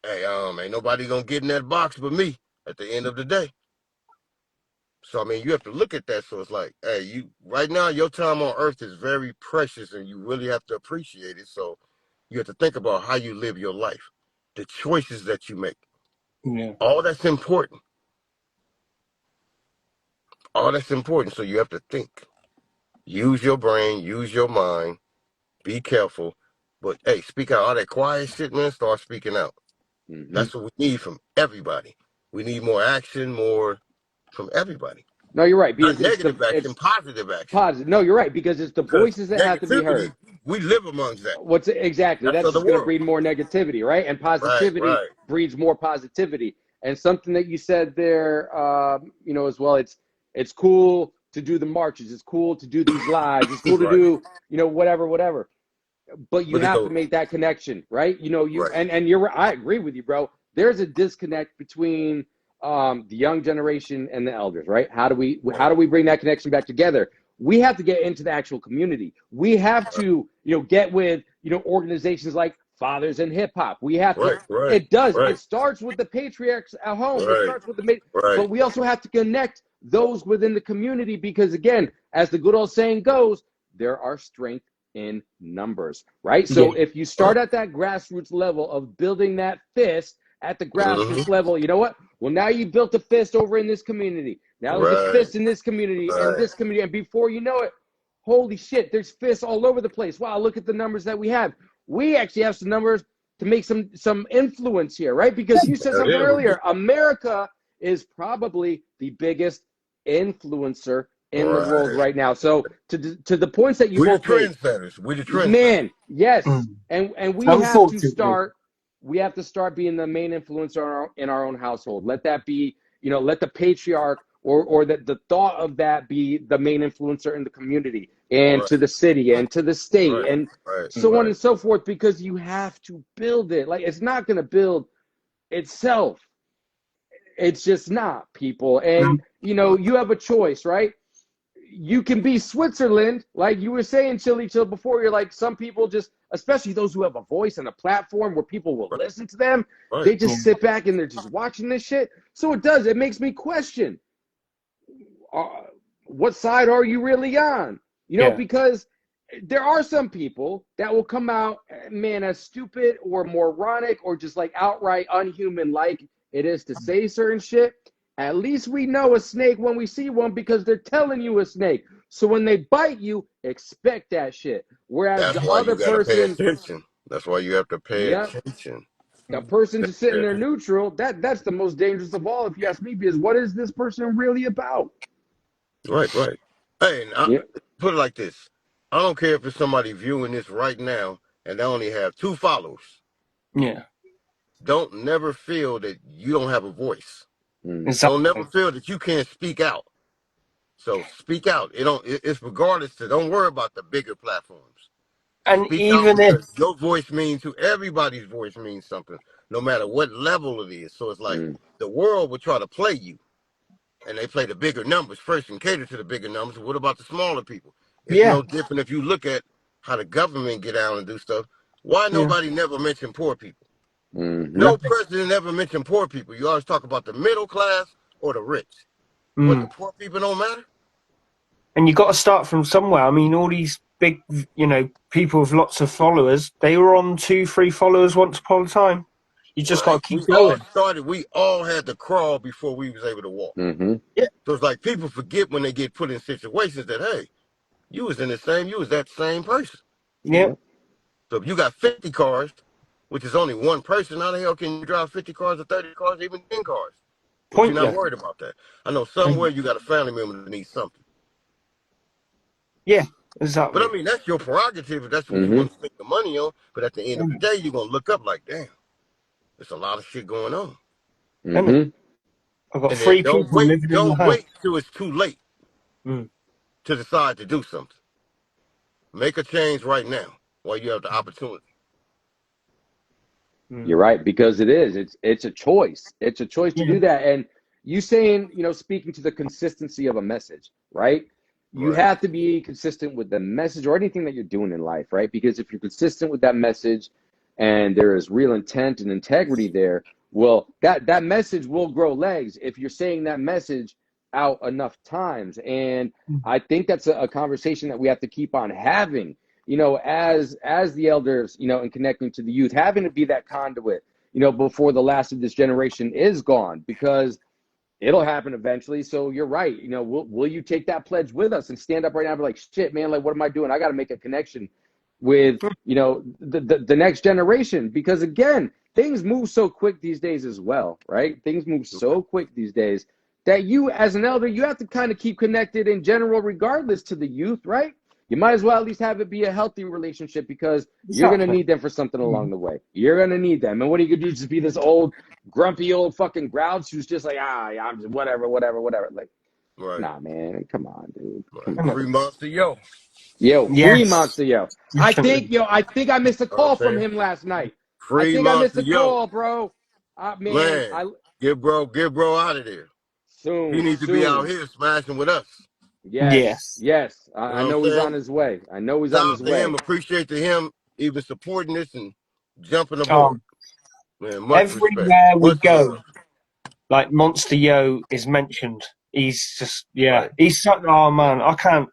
Hey, ain't nobody gonna get in that box but me at the end of the day. So I mean, you have to look at that. So it's like, hey, you right now, your time on earth is very precious, and you really have to appreciate it. So you have to think about how you live your life, the choices that you make. Yeah. All that's important. All that's important. So you have to think. Use your brain. Use your mind. Be careful. But hey, speak out. All that quiet shit, man. Start speaking out. That's what we need from everybody. We need more action, more from everybody. No, you're right, Not because negative action, it's positive action. positive. No, you're right, because it's the Because voices that have to be negativity, heard. we live amongst that. What's exactly? That's That's of the just going to world. breed more negativity, right? And Right, positivity right. breeds more positivity. And something that you said there, as well. It's cool to do the marches. It's cool to do these lives. It's cool to Right. do, whatever. But you But it have to goes make that connection, right? right. And you're. I agree with you, bro. There's a disconnect between the young generation and the elders, right? How do we bring that connection back together? We have to get into the actual community. We have to, get with, organizations like Fathers in Hip Hop. We have to. Right, right, It does. right, It starts with the patriarchs at home. It right, starts with the. right. But we also have to connect those within the community because, again, as the good old saying goes, there are strength in numbers, right? So Yeah. if you start at that grassroots level of building that fist at the grassroots level, you know what? Well, now you built a fist over in this community. Now there's a Right, fist in this community and right. this community. And before you know it, holy shit, there's fists all over the place. Wow, look at the numbers that we have. We actually have some numbers to make some influence here, right? Because you said Hell something yeah, we do. earlier. America is probably the biggest influencer in the world Right. right now. So to the points that you We the both made, trendsetters. We the trendsetters. man, yes, Mm. and we have to Unfortunately. start. We have to start being the main influencer in our own household. Let that be, let the patriarch or the thought of that be the main influencer in the community and Right, to the city and to the state right, and right, so on right. and so forth. Because you have to build it. Like it's not going to build itself. It's just not, people. And Mm. you have a choice, right? You can be Switzerland, like you were saying, Chili Chill, before. You're like, some people just, especially those who have a voice and a platform where people will listen to them, Right. they just sit back and they're just watching this shit. So it makes me question, uh, what side are you really on? Yeah. Because there are some people that will come out, man, as stupid or moronic or just like outright unhuman like it is to say certain shit. At least we know a snake when we see one because they're telling you a snake. So when they bite you, expect that shit. Whereas That's the why other you gotta pay person, attention. That's why you have to pay yep, attention. the person just sitting Yeah. there neutral, that's the most dangerous of all, if you ask me, because what is this person really about? Right, right. Hey, and Yeah. put it like this. I don't care if it's somebody viewing this right now and they only have 2 followers. Yeah. Don't never feel that you don't have a voice. Don't never Exactly. feel that you can't speak out. So speak out. It's regardless to, don't worry about the bigger platforms. And Speak out even if, because your voice means to everybody's voice means something, no matter what level it is. So it's like Mm. the world will try to play you, and they play the bigger numbers first and cater to the bigger numbers. What about the smaller people? It's yeah, no different if you look at how the government get out and do stuff. Why yeah, nobody never mention poor people? Mm-hmm. No nothing. president ever mentioned poor people. You always talk about the middle class or the rich. What, the Mm. poor people don't matter? And you got to start from somewhere. I mean, all these big, people with lots of followers, they were on 2, 3 followers once upon a time. You just got Right. to keep We all going. started, we all had to crawl before we was able to walk. Mm-hmm. Yeah, So it's like people forget when they get put in situations that, hey, you was that same person. yeah, Yep. So if you got 50 cars, which is only one person, how the hell can you drive 50 cars or 30 cars, even 10 cars? But you're not pointless. worried about that. I know And somewhere you got a family member that needs something. yeah, But exactly. I mean, that's your prerogative if that's what you Mm-hmm. want to spend the money on. But at the end of the And, day, you're going to look up like, damn, there's a lot of shit going on. and Mm-hmm. I've got And then 3 people living in the don't house. wait till it's too late Mm, to decide to do something. Make a change right now while you have the opportunity. You're mm. right, because it's a choice. It's a choice to Yeah, do that. And you saying, speaking to the consistency of a message, right? You Right. have to be consistent with the message or anything that you're doing in life, right? Because if you're consistent with that message and there is real intent and integrity there, well, that message will grow legs if you're saying that message out enough times. And mm, I think that's a conversation that we have to keep on having, as the elders, and connecting to the youth, having to be that conduit, before the last of this generation is gone, because it'll happen eventually. So you're right. Will you take that pledge with us and stand up right now and be like, shit, man, like, what am I doing? I got to make a connection with, mm. the next generation, because again, things move so quick these days as well, right? Things move so quick these days that you, as an elder, you have to kind of keep connected in general, regardless to the youth, right? You might as well at least have it be a healthy relationship, because you're going to Exactly. need them for something along Mm. the way. You're going to need them. And what are you going to do? Just be this old, grumpy old fucking grouch who's just like, yeah, I'm just whatever. Like, Right. nah, man, come on, dude. Right. Come And, on. Free monster, yo. Yo, free yes, Monster, yo. definitely. I think I missed a You know what call I'm from saying? him last night. I Free think I missed monster, a yo. call, bro. Man, Man, get bro out of there. He needs to be out soon. here smashing with us. Yes, Yes. yes. You I know what know I'm he's on saying? his way. I know he's on Shout his out to him. way. Appreciate to him even supporting this and jumping aboard. Um, Man, much respect. everywhere we Much go, love. like Monster Yo is mentioned. He's just, yeah, Right. he's such, oh man, I can't.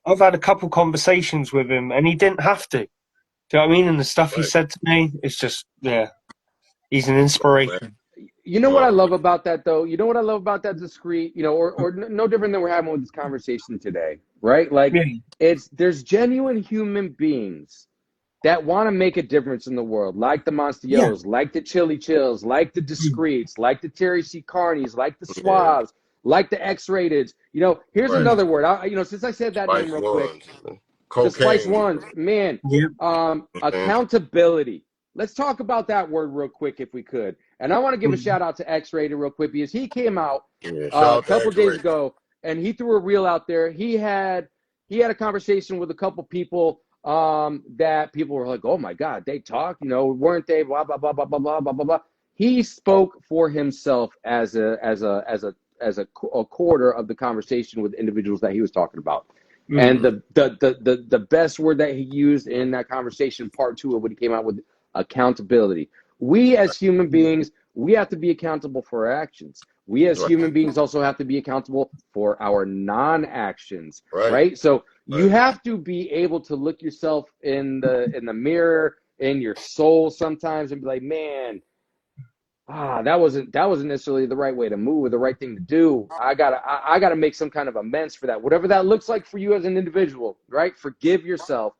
I've had a couple conversations with him and he didn't have to. Do you know what I mean? And the stuff he Right. said to me, it's just, yeah, he's an No, man. inspiration. You know what I No, love about that, though? You know what I love about that, Discreet? Or no different than we're having with this conversation today, right? Like, Yeah, there's genuine human beings that want to make a difference in the world, like the yeah, Monstios, like the Chili Chills, like the mm, Discreets, like the Terry C. Carneys, like the yeah. Suaves, like the X-Rateds. Here's Right. mm, another word. Since I said that name Spice real quick, ones. the Spice Cocaine. Ones, man, yeah, Man. accountability. Let's talk about that word real quick, if we could. And I want to give a mm, shout out to X-Rated real quick, because he came out Yeah. Shout a out to couple days X-Ray. ago and he threw a reel out there. He had a conversation with a couple people, that people were like, oh my God, they talk, weren't they? Blah blah blah blah blah blah blah blah blah. He spoke for himself as a quarter of the conversation with individuals that he was talking about. And mm, the best word that he used in that conversation, part two of what he came out with, accountability. We as human beings, we have to be accountable for our actions. We as Right. human beings also have to be accountable for our non-actions, Right. right? So you Right. have to be able to look yourself in the mirror, in your soul sometimes, and be like, man, that wasn't necessarily the right way to move or the right thing to do. I gotta make some kind of amends for that, whatever that looks like for you as an individual, right? Forgive yourself.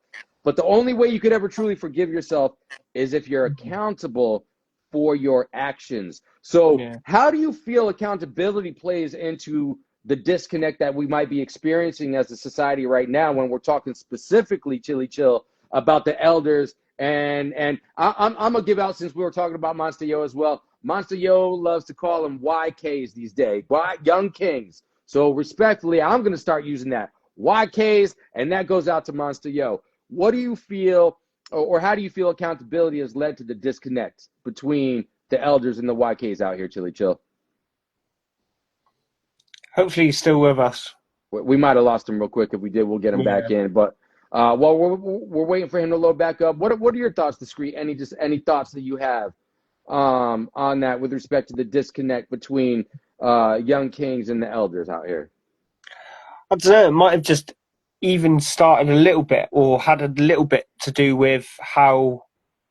But the only way you could ever truly forgive yourself is if you're accountable for your actions. So yeah. how do you feel accountability plays into the disconnect that we might be experiencing as a society right now, when we're talking specifically, Chili Chill, about the elders? And I'm gonna give out, since we were talking about Monster Yo as well. Monster Yo loves to call them YKs these days, young kings. So respectfully, I'm gonna start using that, YKs, and that goes out to Monster Yo. What do you feel, or how do you feel accountability has led to the disconnect between the elders and the YKs out here, Chili Chill? Hopefully, he's still with us. We might have lost him real quick. If we did, we'll get him back Yeah. in. But while we're waiting for him to load back up, what are your thoughts, Discreet? Any thoughts that you have on that with respect to the disconnect between young kings and the elders out here? I don't know. It might have just even started a little bit, or had a little bit to do with how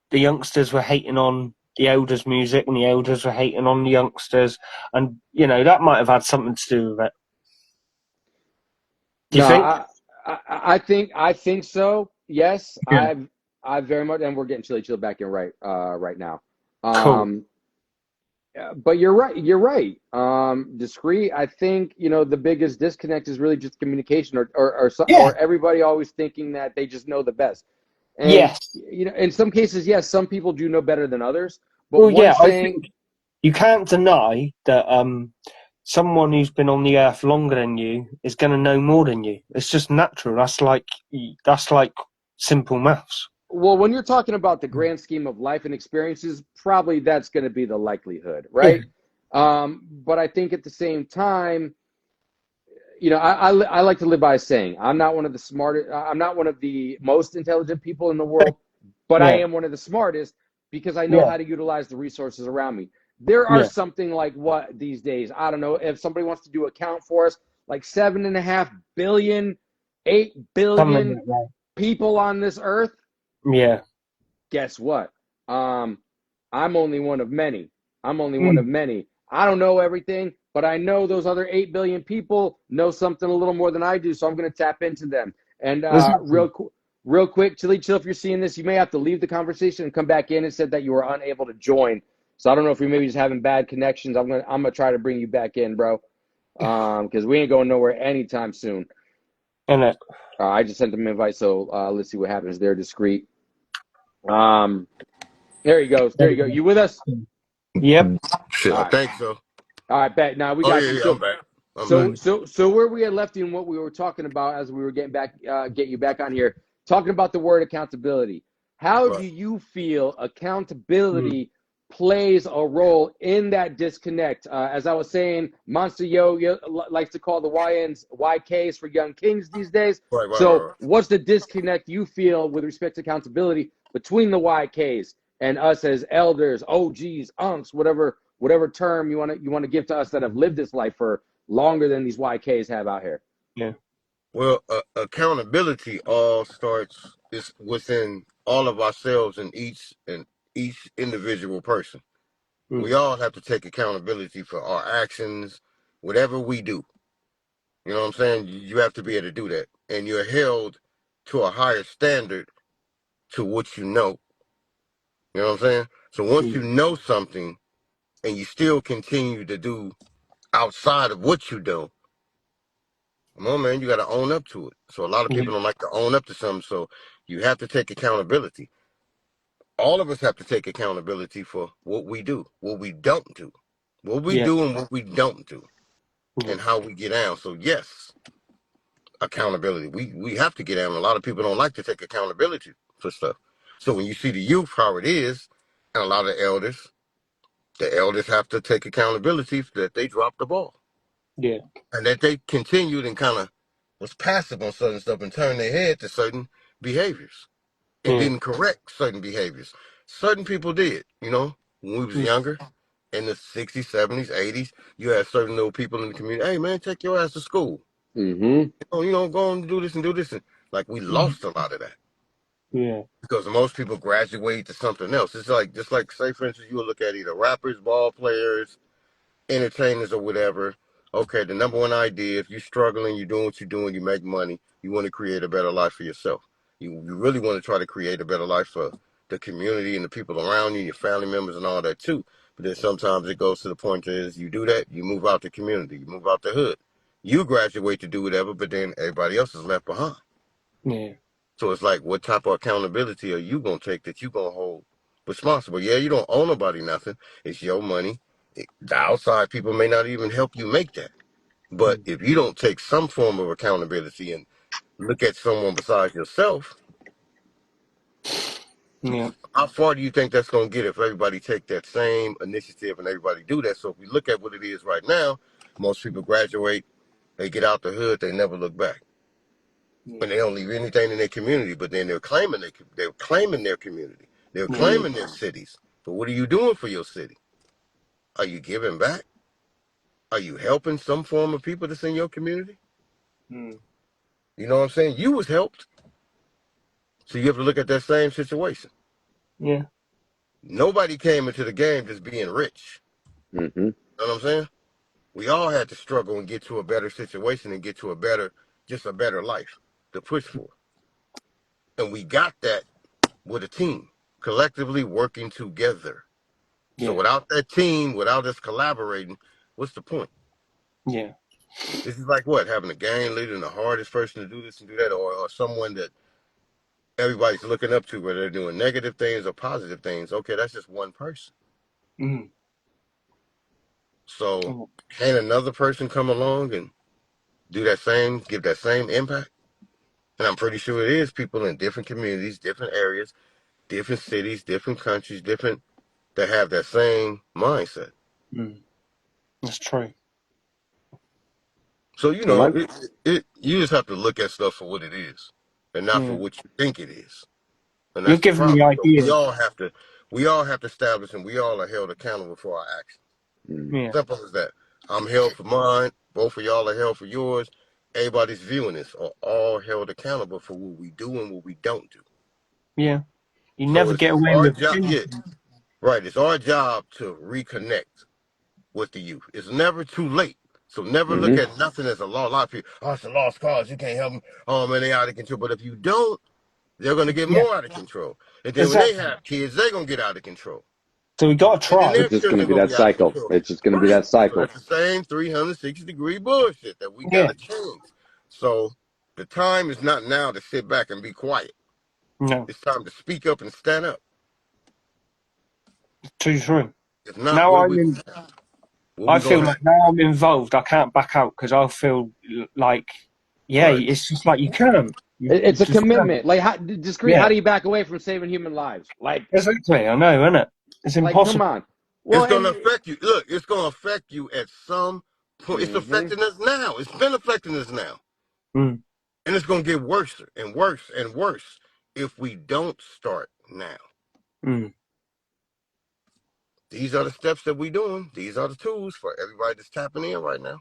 the youngsters were hating on the elders' music, and the elders were hating on the youngsters, and that might have had something to do with it. Do you No, think? I think so. Yes, Yeah. I very much, and we're getting Chili Chill back in right now. Cool. But you're right. You're right. Discreet. I think the biggest disconnect is really just communication, Yeah. or everybody always thinking that they just know the best. And Yes. in some cases, yes, some people do know better than others. But Well, one yeah. I thing, think you can't deny that someone who's been on the earth longer than you is going to know more than you. It's just natural. That's like simple maths. well, when you're talking about the grand scheme of life and experiences, probably that's going to be the likelihood, Yeah. right? But I think at the same time, I like to live by a saying. I'm not one of the smartest. I'm not one of the most intelligent people in the world, but I Yeah. am one of the smartest because I know Yeah. how to utilize the resources around me. There are Yeah. something like what these days? I don't know if somebody wants to do a count for us, like 7.5 billion, 8 billion Something like people on this earth. that. Yeah. Guess what? I'm only one of many. I'm only one of Mm. many. I don't know everything, but I know those other 8 billion people know something a little more than I do, so I'm going to tap into them. And Exactly. real quick, Chili Chill, if you're seeing this, you may have to leave the conversation and come back in. It said that you were unable to join. So I don't know if you're maybe just having bad connections. I'm gonna try to bring you back in, bro, because we ain't going nowhere anytime soon. And I just sent them an invite, so let's see what happens there. Discreet. Um, there he goes. There you go. You with us? Yep. Shit, All I right. think so. All right, bet. Now we Oh got yeah, you. yeah, I'm So, back. I'm back. so, Mm. so, so where we had left you and what we were talking about as we were getting back, get you back on here, talking about the word accountability. How do Right. you feel Mm. accountability plays a role in that disconnect? As I was saying, Monster Yo likes to call the YNs YKs for young kings these days. Right, right, right, So, right. what's the disconnect you feel with respect to accountability between the YKs and us as elders, OGs, unks, whatever term you want to give to us that have lived this life for longer than these YKs have out here? Yeah. Well, accountability all starts is within all of ourselves and each individual person. Mm. We all have to take accountability for our actions, whatever we do. You know what I'm saying? You have to be able to do that, and you're held to a higher standard to what you know. You know what I'm saying? So once Mm. you know something and you still continue to do outside of what you do, come on, man, you got to own up to it. So a lot of Yeah. people don't like to own up to something. So you have to take accountability. All of us have to take accountability for what we do, what we don't do, what we Yeah. do and what we don't do, Yeah. and how we get down. So yes, accountability. We have to get down. A lot of people don't like to take accountability for stuff. So when you see the youth how it is, and a lot of the elders have to take accountability that they dropped the ball Yeah. and that they continued and kind of was passive on certain stuff and turned their head to certain behaviors and Yeah. didn't correct certain behaviors. Certain people did, when we was Mm. younger, in the 60s, 70s, 80s, you had certain little people in the community, hey man, take your ass to school. Mm-hmm. Go and do this and do this. And like we Mm. lost a lot of that Yeah. because most people graduate to something else. It's like, just like, say, for instance, you would look at either rappers, ball players, entertainers or whatever. Okay, the number one idea, if you're struggling, you're doing what you're doing, you make money, you want to create a better life for yourself. You really want to try to create a better life for the community and the people around you, your family members and all that too. But then sometimes it goes to the point is you do that, you move out the community, you move out the hood. You graduate to do whatever, but then everybody else is left behind. Yeah. So it's like, what type of accountability are you going to take that you going to hold responsible? Yeah, you don't owe nobody nothing. It's your money. The outside people may not even help you make that. But Mm. if you don't take some form of accountability and look at someone besides yourself, Yeah. How far do you think that's going to get if everybody take that same initiative and everybody do that? So if we look at what it is right now, most people graduate, they get out the hood, they never look back, and they don't leave anything in their community. But then they're claiming their community, they're Yeah. claiming their cities. But what are you doing for your city? Are you giving back? Are you helping some form of people that's in your community? Mm. You know what I'm saying? You was helped, so you have to look at that same situation. Yeah. Nobody came into the game just being rich. Mm-hmm. You know what I'm saying? We all had to struggle and get to a better situation and get to a better life to push for. And we got that with a team, collectively working together. So Yeah. without that team, without us collaborating, what's the point? Yeah. This is like what? Having a gang leader and the hardest person to do this and do that, or someone that everybody's looking up to, whether they're doing negative things or positive things. Okay, that's just one person. Mm. So Oh, can another person come along and do that same, give that same impact? And I'm pretty sure it is people in different communities, different areas, different cities, different countries, different that have that same mindset. mm. That's true. So Well, my you just have to look at stuff for what it is, and not for Yeah. what you think it is. And You're that's the giving me problem. So ideas. we all have to establish, and we all are held accountable for our actions. mm, Yeah. Simple as that. I'm held for mine. Both of y'all are held for yours. Everybody's viewing this are all held accountable for what we do and what we don't do. Yeah. You So never it's get away our with job. Yeah, anything. right. It's our job to reconnect with the youth. It's never too late. So never look mm-hmm. at nothing as a law. A lot of people, oh, it's a lost cause. You can't help them. Oh man, they out of control. But if you don't, they're gonna get Yeah. more out of control. And then when they Exactly. have kids, they're gonna get out of control. So we got to And then try. their It's just going to children be gonna that be out of cycle. control. It's just going to be Right. that So cycle. that's the same 360-degree bullshit that we Yeah. gotta change. So the time is not now to sit back and be quiet. No. It's time to speak up and stand up. Too true. If not, Now what are I'm we in. what I we feel gonna like have? now I'm involved. I can't back out because I feel like, yeah, Right. it's just like you can't. You It's a just can't. commitment. Like, discreet. How Yeah. do you back away from saving human lives? Exactly. I know, isn't it? It's Come impossible. on. Well, It's gonna and affect you. Look, it's gonna affect you at some point. It's mm-hmm. affecting us now. It's been affecting us now. Mm. And it's gonna get worse and worse and worse if we don't start now. Mm. These are the steps that we're doing. These are the tools for everybody that's tapping in right now.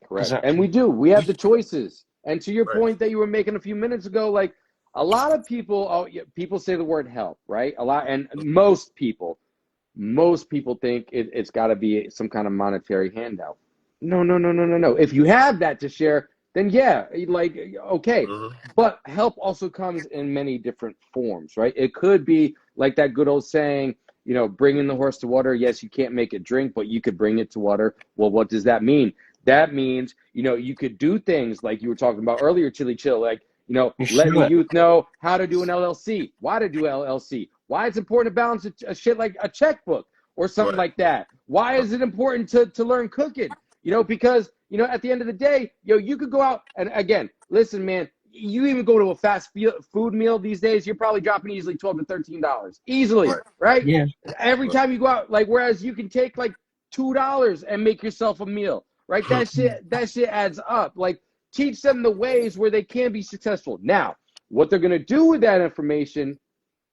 Correct. And we Exactly. do. We We have the choices. And to your right. point that you were making a few minutes ago, like a lot of people, people say the word help, right? A lot, and most people think it's got to be some kind of monetary handout. No, no, no, no, no, no. If you have that to share, then yeah, like okay. Mm-hmm. But help also comes in many different forms, right? It could be like that good old saying, bringing the horse to water. Yes, you can't make it drink, but you could bring it to water. Well, what does that mean? That means, you could do things like you were talking about earlier, Chili Chill, like, You letting the should. youth know how to do an LLC, why to do LLC, why it's important to balance a shit like a checkbook or something Right. like that. Why is it important to learn cooking? Because, at the end of the day, you could go out and again, listen, man, you even go to a fast food meal these days, you're probably dropping easily $12 to $13. Easily, Right. right? Yeah. Every Right. time you go out, like, whereas you can take like $2 and make yourself a meal, right? That shit adds up. Like, teach them the ways where they can be successful. Now, what they're gonna do with that information,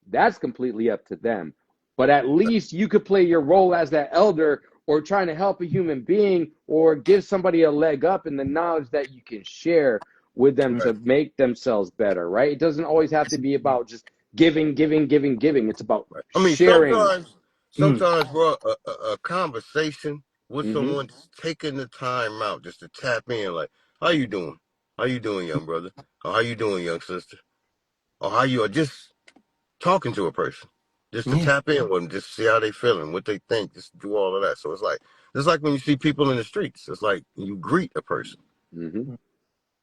that's completely up to them. But at least you could play your role as that elder or trying to help a human being or give somebody a leg up in the knowledge that you can share with them Right. to make themselves better, right? It doesn't always have to be about just giving, giving, giving, giving. It's about Right. I mean, sharing. Mm. sometimes, bro, a conversation with Mm-hmm. someone just taking the time out just to tap in, like, how you doing? How you doing, young brother? Or how you doing, young sister? Or how you are just talking to a person, just to Yeah. tap in with them, just see how they feeling, what they think, just do all of that. So it's like when you see people in the streets, it's like you greet a person. Mm-hmm.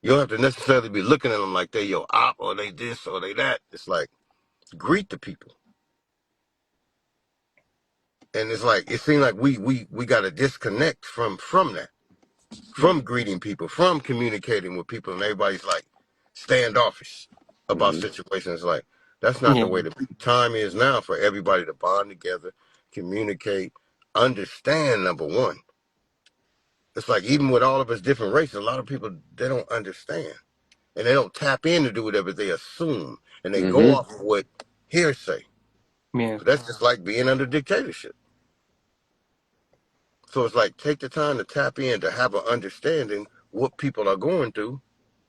You don't have to necessarily be looking at them like they your op or they this or they that. It's like greet the people. And it's like it seems like we got to disconnect from that, from greeting people, from communicating with people, and everybody's like standoffish about Mm-hmm. situations. Like, That's not the way the time is now for everybody to bond together, communicate, understand, number one. It's like even with all of us different races, a lot of people, they don't understand. And they don't tap in to do whatever they assume. And they go off of what hearsay. Yeah. So that's just like being under dictatorship. So it's like take the time to tap in to have an understanding what people are going through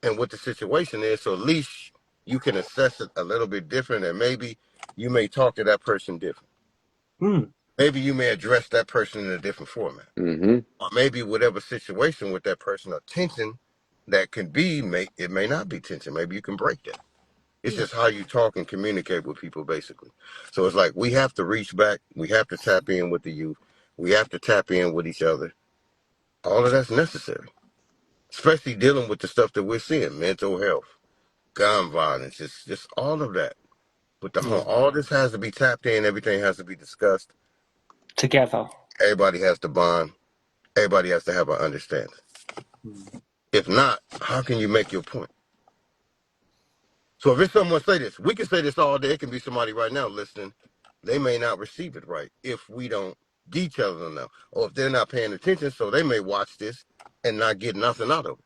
and what the situation is. So at least you can assess it a little bit different, and maybe you may talk to that person different. Maybe you may address that person in a different format. Or maybe whatever situation with that person or tension that can be, it may not be tension. Maybe you can break that. It's just how you talk and communicate with people, basically. So it's like we have to reach back. We have to tap in with the youth. We have to tap in with each other. All of that's necessary, especially dealing with the stuff that we're seeing, mental health, gun violence, just all of that. But all this has to be tapped in. Everything has to be discussed. Together. Everybody has to bond. Everybody has to have an understanding. If not, how can you make your point? So if it's someone say this, we can say this all day. It can be somebody right now listening. They may not receive it right if we don't detail it enough, or if they're not paying attention. So they may watch this and not get nothing out of it.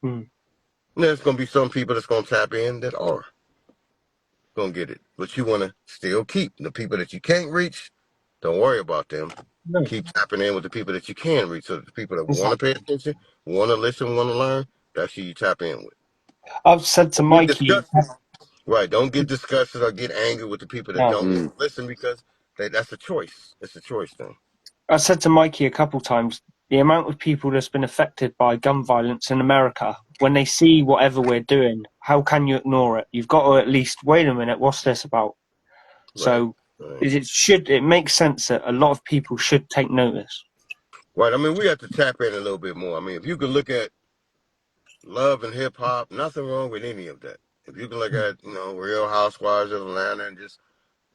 And there's going to be some people that's going to tap in that are going to get it. But you want to still keep the people that you can't reach. Don't worry about them. No. Keep tapping in with the people that you can reach. So the people that want to pay attention, want to listen, want to learn, that's who you tap in with. I've said to Mikey, right? Don't get disgusted or get angry with the people that don't listen, because that's a choice. It's a choice thing. I said to Mikey a couple times, the amount of people that's been affected by gun violence in America, when they see whatever we're doing, how can you ignore it? You've got to at least, wait a minute, what's this about? Right. So it makes sense that a lot of people should take notice. Right. I mean, we have to tap in a little bit more. I mean, if you can look at love and hip hop, nothing wrong with any of that. If you can look at, Real Housewives of Atlanta and just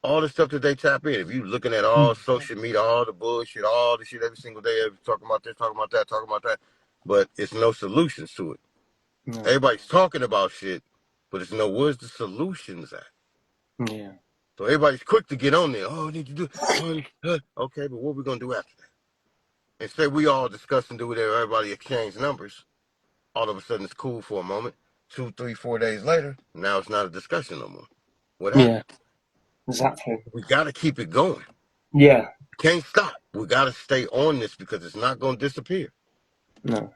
all the stuff that they tap in. If you're looking at all social media, all the bullshit, all the shit every single day, talking about this, talking about that, talking about that, but it's no solutions to it. No. Everybody's talking about shit, but it's where's the solutions at? Yeah. So everybody's quick to get on there. Oh, we need to do it. Okay, but what are we going to do after that? And say we all discuss and do whatever, everybody exchange numbers. All of a sudden it's cool for a moment. 2, 3, 4 days later, now it's not a discussion no more. What happened? Yeah. Exactly. We got to keep it going. Yeah. Can't stop. We got to stay on this because it's not going to disappear. No.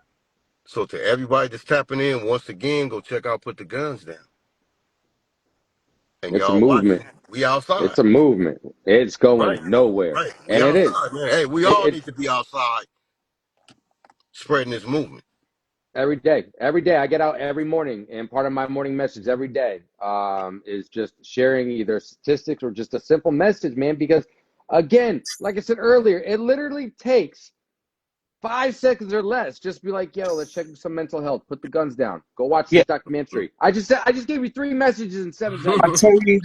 So to everybody that's tapping in, once again, go check out Put the Guns Down. And it's a movement. We outside. It's a movement. It's going nowhere. Right. And it is. Man. Hey, we all need to be outside spreading this movement. Every day I get out every morning, and part of my morning message every day is just sharing either statistics or just a simple message, man, because again, like I said earlier, it literally takes 5 seconds or less. Just be like, yo, let's check some mental health, put the guns down, go watch this documentary. I just gave you 3 messages in 7 seconds. I tell you,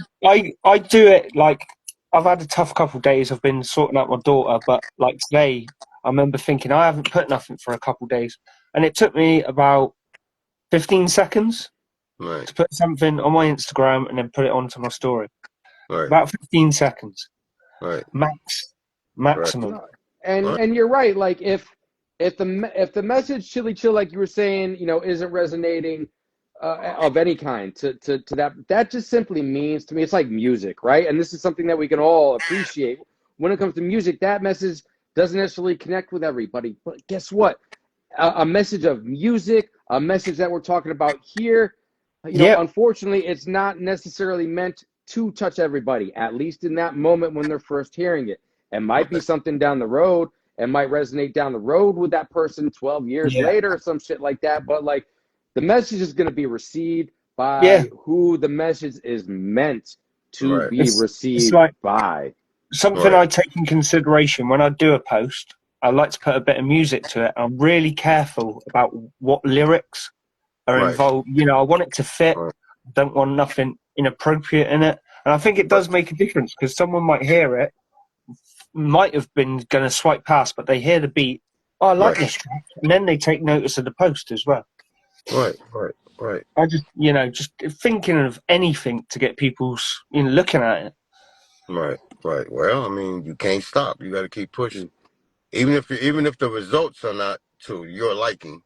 I do it like, I've had a tough couple of days. I've been sorting out my daughter, but like today I remember thinking I haven't put nothing for a couple of days. And it took me about 15 seconds to put something on my Instagram and then put it onto my story. Right. About 15 seconds. Right. Maximum. Right. And you're right. Like if the message Chili Chill, like you were saying, isn't resonating of any kind to that just simply means to me, it's like music, right? And this is something that we can all appreciate. When it comes to music, that message doesn't necessarily connect with everybody. But guess what? A message of music, a message that we're talking about here, unfortunately, it's not necessarily meant to touch everybody, at least in that moment when they're first hearing it. It might be something down the road. It might resonate down the road with that person 12 years later or some shit like that. But, like, the message is going to be received by who the message is meant to be received by. Something I take in consideration when I do a post, I like to put a bit of music to it. I'm really careful about what lyrics are involved. I want it to fit. I don't want nothing inappropriate in it. And I think it does make a difference because someone might hear it, might have been going to swipe past, but they hear the beat. Oh, I like this track. And then they take notice of the post as well. Right. Right. I just, just thinking of anything to get people's, looking at it. Right. Right. Well, I mean, you can't stop. You got to keep pushing. Mm. Even if the results are not to your liking,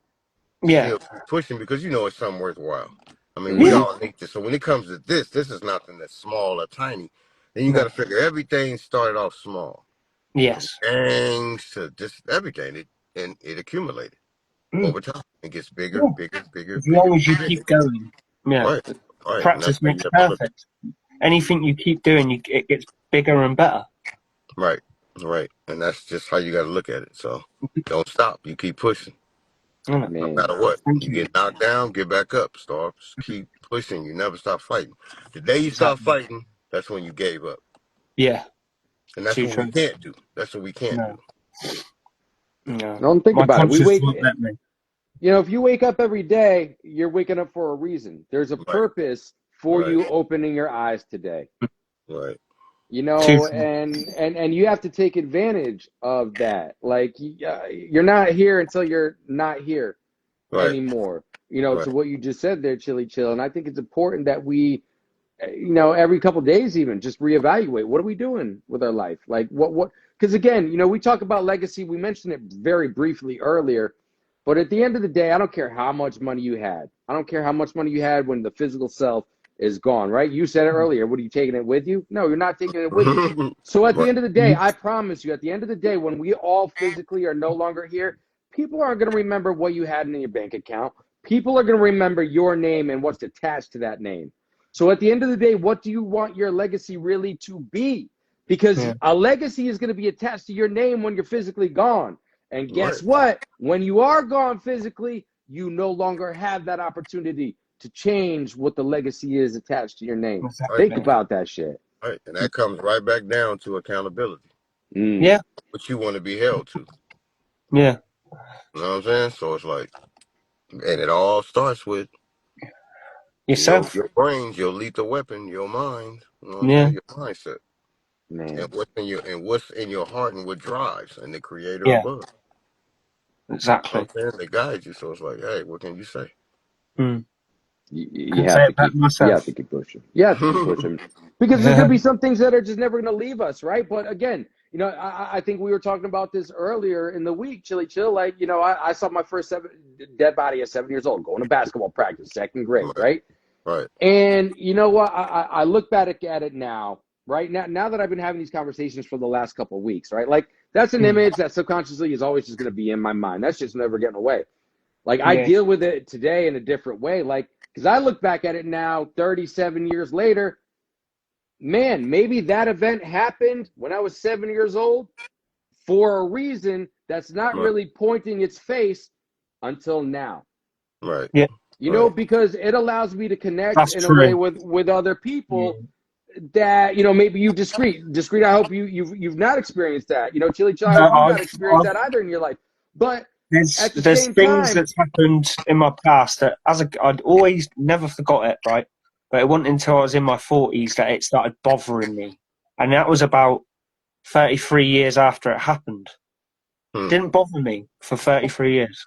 you Yeah. still keep pushing because you know it's something worthwhile. I mean, we Yeah. all need this. So when it comes to this is nothing that's small or tiny. Then you No. got to figure everything started off small, from Yes. gangs to just everything. It accumulated Mm. over time. It gets bigger, Yeah. bigger, bigger, As bigger, long as you bigger. keep going. Yeah. Right. Right. And that's Practice how you makes have to look at perfect. Anything you keep doing, it gets bigger and better. it. Right. Right. And that's just how you got to look at it. So don't stop. You keep pushing. Mm. No Man, matter what. Thank You you. get knocked down, get back up. Start. Just keep pushing. You never stop fighting. The day you stop Exactly. fighting, that's when you gave up. Yeah. And that's Too what we true. can't do. That's what we can't do. No. don't think My about it. conscience won't let me. If you wake up every day, you're waking up for a reason. There's a Right. purpose for Right. you opening your eyes today. Right. Too true. And you have to take advantage of that. Like you're not here until you're not here Right. anymore. Right. To what you just said there, Chili Chill. And I think it's important that we, every couple of days even just reevaluate. What are we doing with our life? Like what? Because again, we talk about legacy. We mentioned it very briefly earlier. But at the end of the day, I don't care how much money you had. I don't care how much money you had when the physical self is gone, right? You said it earlier. What are you taking it with you? No, you're not taking it with you. So at the Right. end of the day, I promise you, at the end of the day, when we all physically are no longer here, people aren't going to remember what you had in your bank account. People are going to remember your name and what's attached to that name. So at the end of the day, what do you want your legacy really to be? Because Yeah. a legacy is going to be attached to your name when you're physically gone. And guess Right. what? When you are gone physically, you no longer have that opportunity to change what the legacy is attached to your name. Exactly. Think about that shit. Right. And that comes right back down to accountability. Yeah. What you want to be held to. Yeah. You know what I'm saying? So it's like, and it all starts with Yourself. your brains, your lethal weapon, your mind. You know what I'm Yeah. saying? Your mindset. Man. And what's in your heart and what drives and the creator Yeah. above. You know Exactly. what I'm saying? They guide you. So it's like, hey, what can you say? Mm. You Couldn't have say to it better keep myself. pushing. You have to keep pushing. Because there's gonna be some things that are just never gonna leave us, right? But again, I think we were talking about this earlier in the week, Chili Chill. Like, I saw my first dead body at 7 years old, going to basketball practice, second grade, right? Right. And you know what? I look back at it now, right? Now that I've been having these conversations for the last couple of weeks, right? Like that's an image that subconsciously is always just gonna be in my mind. That's just never getting away. Like I Yeah. deal with it today in a different way. Like, because I look back at it now, 37 years later, man, maybe that event happened when I was 7 years old for a reason that's not Right. really pointing its face until now. Right. Yeah. Right. Because it allows me to connect That's in a true. way with other people that maybe you discreet. I hope you've not experienced that. Chili Chill, I hope you've not experienced that either in your life. But at the There's same things time, that's happened in my past that I'd always never forgot it, right? But it wasn't until I was in my 40s that it started bothering me. And that was about 33 years after it happened. It didn't bother me for 33 years.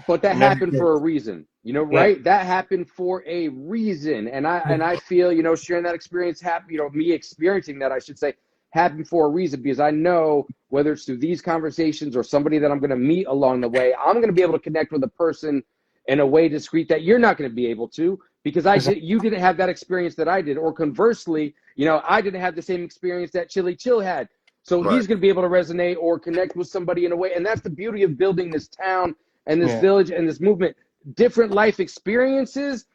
but that And then it happened did. for a reason, right? That happened for a reason. And I feel, sharing that experience me experiencing that, I should say, happened for a reason, because I know whether it's through these conversations or somebody that I'm going to meet along the way, I'm going to be able to connect with a person in a way discreet that you're not going to be able to, because you didn't have that experience that I did, or conversely, I didn't have the same experience that Chili Chill had. So he's going to be able to resonate or connect with somebody in a way. And that's the beauty of building this town and this village and this movement. Different life experiences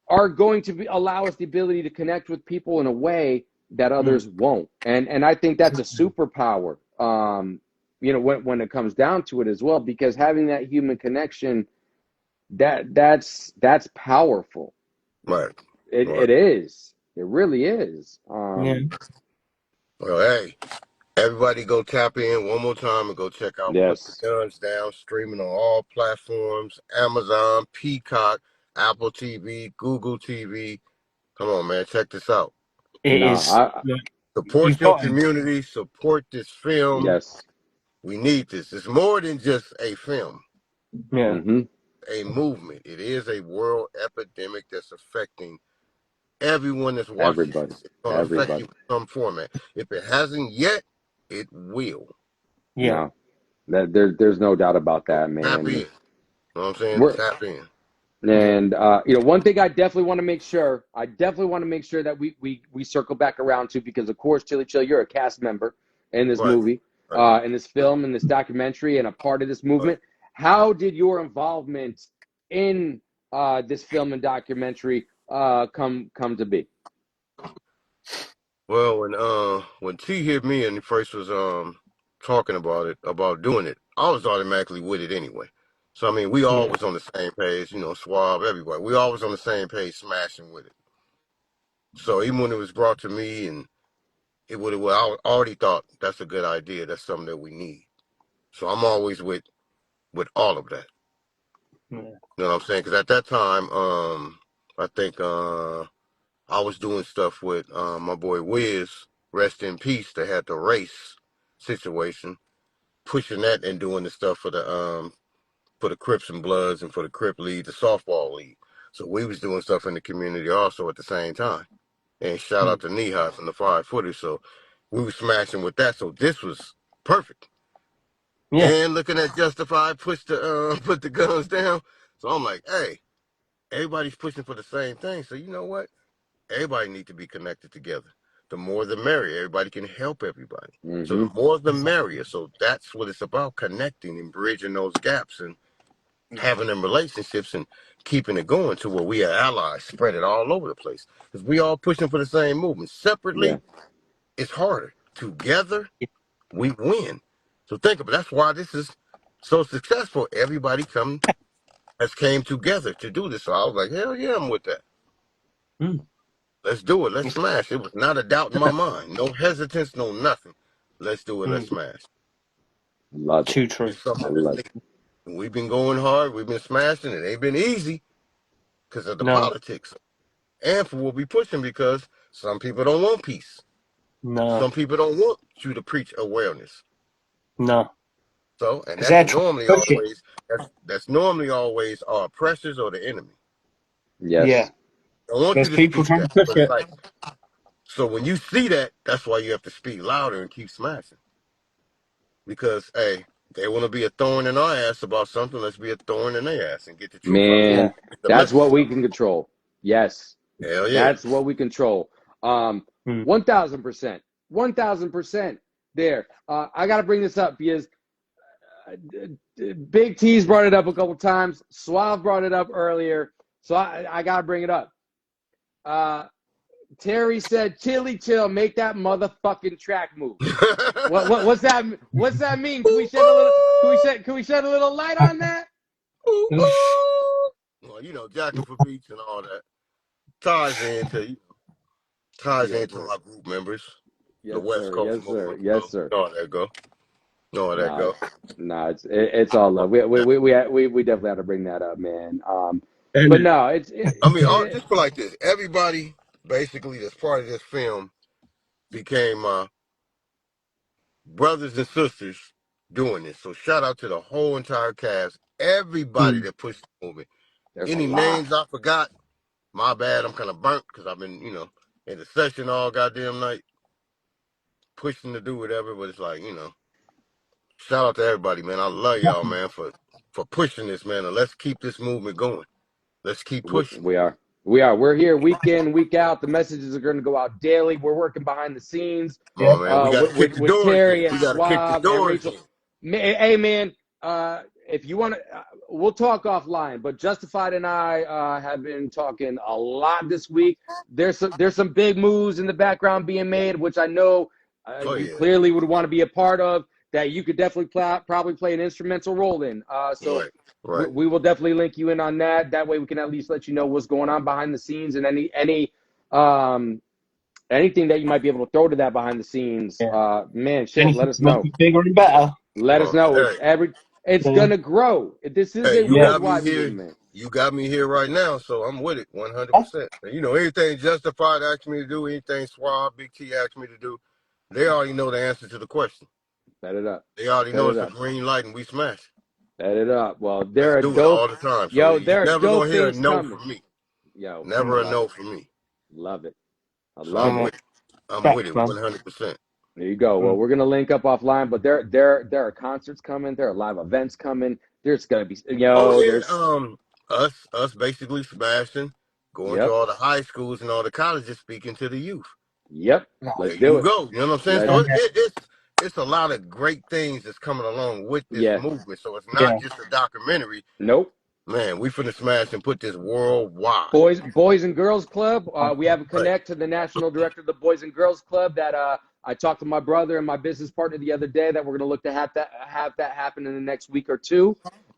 are going to allow us the ability to connect with people in a way that others won't. And I think that's a superpower, when it comes down to it as well, because having that human connection, that's powerful. Right. It is. It really is. Well, hey, everybody go tap in one more time and go check out Put the Yes. Guns Down, streaming on all platforms, Amazon, Peacock, Apple TV, Google TV. Come on, man, check this out. It is. Support You've your got to. community, support this film. Yes. We need this. It's more than just a film, Yeah. Mm-hmm. a movement. It is a world that's affecting everyone that's watching Everybody. this. It's going to affect you Everybody. in some format. If it hasn't yet, it will. Yeah. No. There's no doubt about that, Tap in. man. You know what I'm saying? We're Tap in. And one thing I definitely want to make sure, that we circle back around to, because of course, Chili Chill, you're a cast member in this Right. movie, Right. in this film, in this documentary, and a part of this Right. movement. How did your involvement in this film and documentary come to be? Well, when T hit me and he first was talking about doing it, I was automatically with it anyway. So I mean, we all Yeah. was on the same page, you know, Swab, everybody. We all was on the same page, smashing with it. So even when it was brought to me, and I already thought that's a good idea. That's something that we need. So I'm always with all of that. Yeah. You know what I'm saying? Because at that time, I think I was doing stuff with my boy Wiz, rest in peace. They had the race situation, pushing that and doing the stuff for the Crips and Bloods and for the Crip League, the softball league. So we was doing stuff in the community also at the same time. And shout out to Knee from the 5-footer. So we were smashing with that. So this was perfect. Yeah. And looking at Justified, put the guns down. So I'm like, hey, everybody's pushing for the same thing. So you know what? Everybody need to be connected together. The more the merrier. Everybody can help everybody. So the more the merrier. So that's what it's about, connecting and bridging those gaps and having them relationships and keeping it going to where we are allies, spread it all over the place. Because we all pushing for the same movement. Separately, Yeah. it's harder. Together, we win. So think about it. That's why this is so successful. Everybody has came together to do this. So I was like, hell yeah, I'm with that. Let's do it. Let's smash. It was not a doubt in my mind. No hesitance, no nothing. Let's do it. Let's smash. Love it. Too true. It's something I that's love it. needed. We've been going hard. We've been smashing. It ain't been easy because of the No. politics and for what we pushing, because some people don't want peace. No. Some people don't want you to preach awareness. No. So, and Because they're that's trying normally to push it. always that's normally always our oppressors or the enemy. Yes. Yeah. I want There's you to people speak trying that, to push but it's it. like, so when you see that, that's why you have to speak louder and keep smashing. Because hey, they want to be a thorn in our ass about something. Let's be a thorn in their ass and get the truth out. Man, Yeah. The that's message. what we can control. Yes. Hell yeah. That's what we control. 1,000%. 1,000% there. I got to bring this up because Big T's brought it up a couple times. Suave brought it up earlier. So I got to bring it up. Terry said, Chili Chill, make that motherfucking track move. What's that mean? Can we shed a little light on that? Well, you know, jacking for beats and all that ties into my group members, the Yes, West sir. Coast Yes, sir. movement. Yes, sir. Know how that go. Know how that Nah, go. nah, it's all love. We definitely had to bring that up, man. But no, I mean, just put like this: everybody basically that's part of this film became brothers and sisters doing this. So shout out to the whole entire cast, everybody that pushed the movie. there's a Any lot. names I forgot, my bad. I'm kind of burnt because I've been, in the session all goddamn night, pushing to do whatever. But it's like, shout out to everybody, man. I love y'all, man, for pushing this, man. And let's keep this movement going. Let's keep pushing. We are. We're here week in, week out. The messages are going to go out daily. We're working behind the scenes. Come on, man. We got to kick the with doors Terry in. and We got to kick the Suave and doors Rachel. in. Hey, man, if you want to, we'll talk offline. But Justified and I have been talking a lot this week. There's some big moves in the background being made, which I know you clearly would want to be a part of. That you could definitely probably play an instrumental role in. So right. we will definitely link you in on that. That way we can at least let you know what's going on behind the scenes and anything that you might be able to throw to that behind the scenes. Yeah. Man, shit, let us know. Bigger and better. Let us know. Hey. It's gonna grow. This is a worldwide movement. You got me here right now, so I'm with it 100%. Anything Justified asked me to do, anything Suave, Big T asked me to do, they already know the answer to the question. Bet it up. They already know it's a green light and we smash. Bet it up. Well, there are do dope. it all the time. So Yo, you're there are never dope gonna hear a things no coming. from me. Yo, I Never a love no it. for me. Love it. I So love I'm it. with it. I'm with Respect, it man. 100%. There you go. Well, Mm. we're gonna link up offline, but there are concerts coming. There are live events coming. There's gonna be Oh yeah, there's us basically smashing, going to yep, all the high schools and all the colleges, speaking to the youth. yep. There Let's do you it. go. You know what I'm saying? Let's So Yeah. it's a lot of great things that's coming along with this yeah. movement. So it's not Yeah. just a documentary. Nope. Man, we finna smash and put this worldwide. Boys and Girls Club. We have a Right, connect to the national director of the Boys and Girls Club that I talked to my brother and my business partner the other day that we're going to look to have that happen in the next week or two.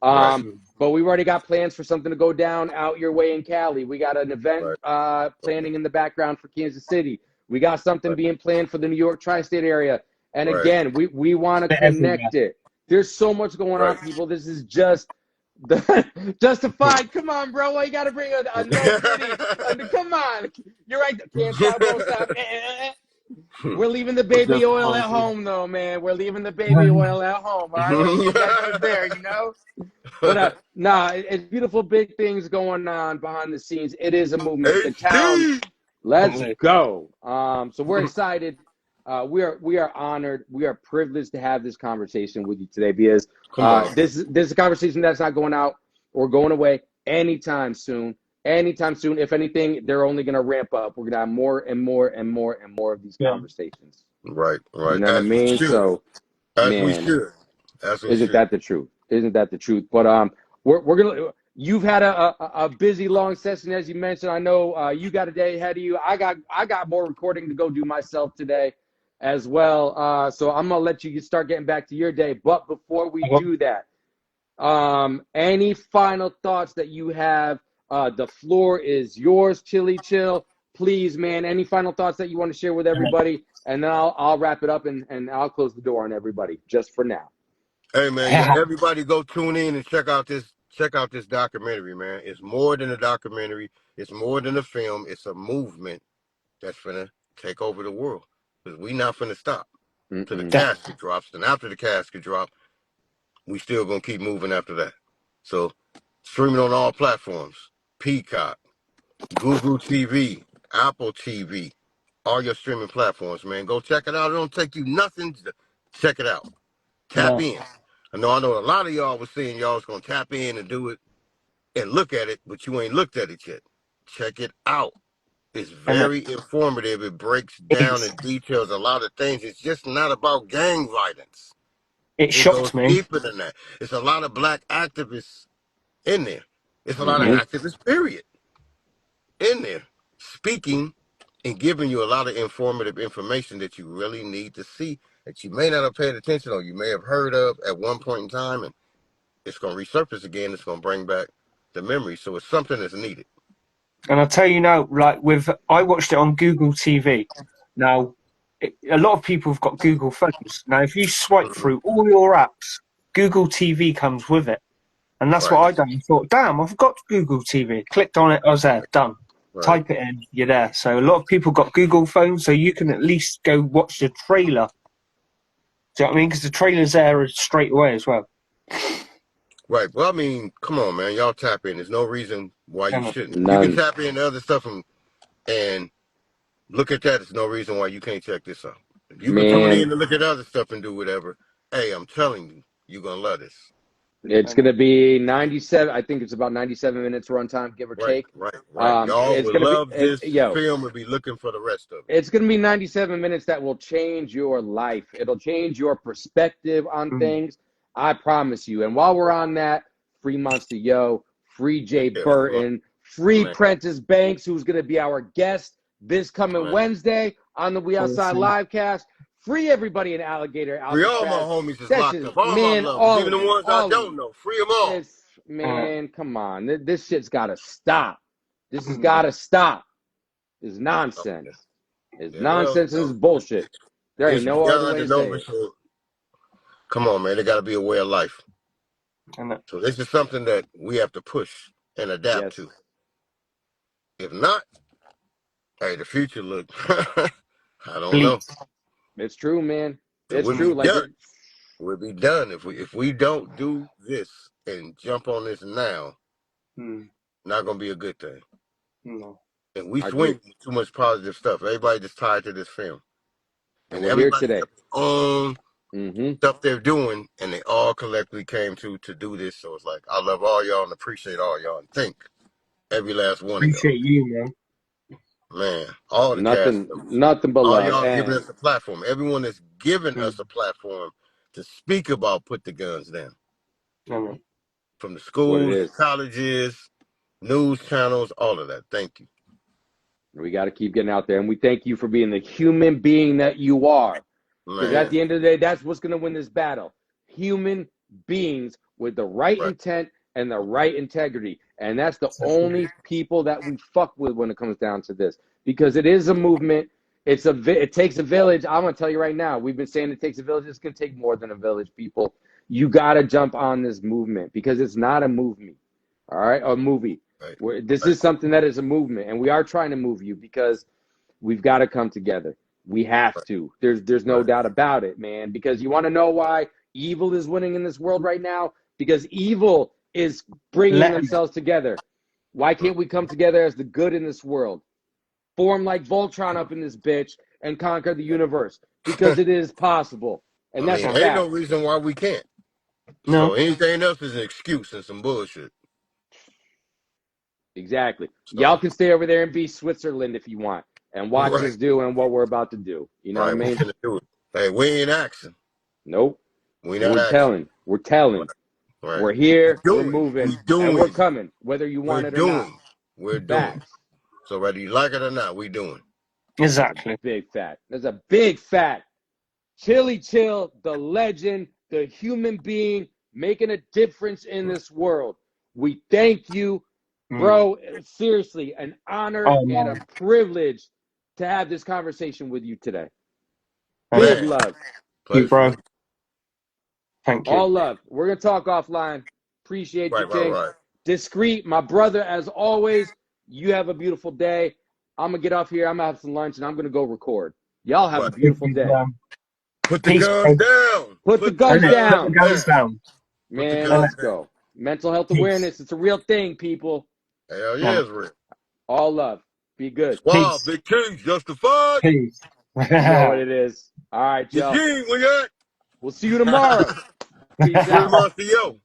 right, But we've already got plans for something to go down out your way in Cali. We got an event right, planning in the background for Kansas City. We got something right, being planned for the New York tri-state area. And right, again, we want to They're everywhere. connect it. There's so much going on, right. people. This is just Justified. Come on, bro. Why you got to bring a no gritty? Come on. You're right. Can't stop, won't stop. We're leaving the baby Just oil at posing. home, though, man. We're leaving the baby oil at home. All right. I want to make sure you guys are there, you know? But it's beautiful, big things going on behind the scenes. It is a movement. The town, HD. let's Definitely. go. So we're excited. We are honored. We are privileged to have this conversation with you today because Come on. this is a conversation that's not going out or going away anytime soon. Anytime soon. If anything, they're only going to ramp up. We're going to have more and more and more and more of these Yeah. conversations. Right, You right. know what I As we mean? should. So, As we man, should. As we isn't should. that the truth? Isn't that the truth? But we're gonna. You've had a busy long session as you mentioned. I know you got a day ahead of you. I got more recording to go do myself today, as well. So I'm gonna let you start getting back to your day. But before we do that, any final thoughts that you have? The floor is yours, Chili Chill. Please, man. Any final thoughts that you want to share with everybody? And then I'll wrap it up and I'll close the door on everybody just for now. Hey man, yeah, everybody go tune in and check out this documentary, man. It's more than a documentary. It's more than a film. It's a movement that's finna take over the world. Because we not finna stop till the Mm-mm. casket drops. And after the casket drop, we still gonna keep moving after that. So streaming on all platforms. Peacock, Google TV, Apple TV, all your streaming platforms, man. Go check it out. It don't take you nothing to check it out. Tap No. in. I know a lot of y'all was saying y'all was gonna tap in and do it and look at it, but you ain't looked at it yet. Check it out. It's And very informative. It breaks down it's, and details a lot of things. It's just not about gang violence. it It goes shocked me. deeper than that. It's a lot of black activists in there. It's a lot of Mm-hmm. activists, period, in there speaking and giving you a lot of informative information that you really need to see that you may not have paid attention or you may have heard of at one point in time, and it's going to resurface again. It's going to bring back the memory. So it's something that's needed. And I'll tell you now, like I watched it on Google TV. Now, a lot of people have got Google phones. Now, if you swipe Mhm. through all your apps, Google TV comes with it. And that's what Right, I done. I thought, damn, I've got Google TV. Clicked on it, I was there, done. right. Type it in, you're there. So a lot of people got Google phones, so you can at least go watch the trailer. Do you know what I mean? Because the trailer's there straight away as well. Right. Well, I mean, come on, man. Y'all tap in. There's no reason why you And shouldn't. You can None. tap into other stuff and look at that. There's no reason why you can't check this out. If you can tune Man, in and look at other stuff and do whatever, hey, I'm telling you, you're going to love this. it's going to be 97. I think it's about 97 minutes runtime, give or Right, take. right, right. Y'all It's will going to be, love this yo, film and be looking for the rest of it. it's going to be 97 minutes that will change your life. It'll change your perspective on things. I promise you. And while we're on that, free Monster Yo, free Jay Yeah, Burton, free man. Prentice Banks, who's going to be our guest this coming Man. Wednesday on the We Outside Awesome. Livecast. Free everybody in Alligator, Free all my Alcatraz, homies is locked Sessions, up. All my man, lovers, all even of the you, ones I all of don't you. know. Free them all. It's, man, come on. This shit's got to stop. This has got to stop. It's nonsense. It's Yeah, well, nonsense and it's bullshit. There ain't it's no other beyond way the to say numbers. it. So, come on, man. There got to be a way of life. And So this is something that we have to push and adapt Yes. to. If not, hey, the future look. I don't know. It's true, man. It It's would true. be Like done. We'll be done if we don't do this and jump on this now. Not gonna be a good thing. No. And we I swing agree. with too much positive stuff. Everybody just tied to this film. And And we're here everybody today. have their own Mm-hmm. stuff they're doing, and they all collectively came to do this. So it's like, I love all y'all and appreciate all y'all and thank every last one of y'all. Appreciate you, man. Man, all the cast Nothing, members. nothing but All love. y'all giving And us a platform. Everyone that's given Mm. us a platform to speak about Put the Guns Down. I mean, From the that's what it schools, is. colleges, news channels, all of that. Thank you. We got to keep getting out there. And we thank you for being the human being that you are. Because at Man, the end of the day, that's what's going to win this battle. Human beings with the right right. intent and the right integrity. And that's the only people that we fuck with when it comes down to this. Because it is a movement. It takes a village. I'm going to tell you right now. We've been saying it takes a village. It's going to take more than a village, people. You got to jump on this movement because it's not a movie. All right? A movie. Right. This Right. is something that is a movement. And we are trying to move you because we've got to come together. We have to. There's no Right. doubt about it, man. Because you want to know why evil is winning in this world right now? Because evil is bringing Let 'em- themselves together. Why can't we come together as the good in this world? Form like Voltron up in this bitch and conquer the universe because it is possible. And I that's mean, a ain't no fact. reason why we can't. No. So anything else is an excuse and some bullshit. Exactly. Y'all So can stay over there and be Switzerland if you want and watch right, us do and what we're about to do. You know what I right. We mean? finna do it. Hey, we ain't asking. Nope. We not We're asking. telling. We're telling. Right. Right. We're here, we're Doing. moving, We and we're doing. coming, whether you We're want it or not. doing. We're doing. Facts. So whether you like it or not, we doing. That's a Exactly. big fact. That's a big fact. Chili Chill, the legend, the human being making a difference in this world. We thank you, bro. Seriously, an honor Oh, and a man. privilege to have this conversation with you today. Thank Big Man, love. pleasure you, for bro. me. Thank you. All love. We're going to talk offline. Appreciate you, Right, right, King. right. Discreet, my brother, as always. You have a beautiful day. I'm going to get off here. I'm going to have some lunch, and I'm going to go record. Y'all have a Right. beautiful day. Put the Peace, guns bro. down. Put the Put the guns Put the guns down. guns down. down. Put the Man, guns let's down. go. Mental health Peace. awareness. It's a real thing, people. Hell yeah, Man. it's real. All love. Be good. Wow, Peace. Big King, justified. Peace. You know what it is. All right, y'all. Eugene, where you We'll see you at? tomorrow. Peace Free out. Monster, yo.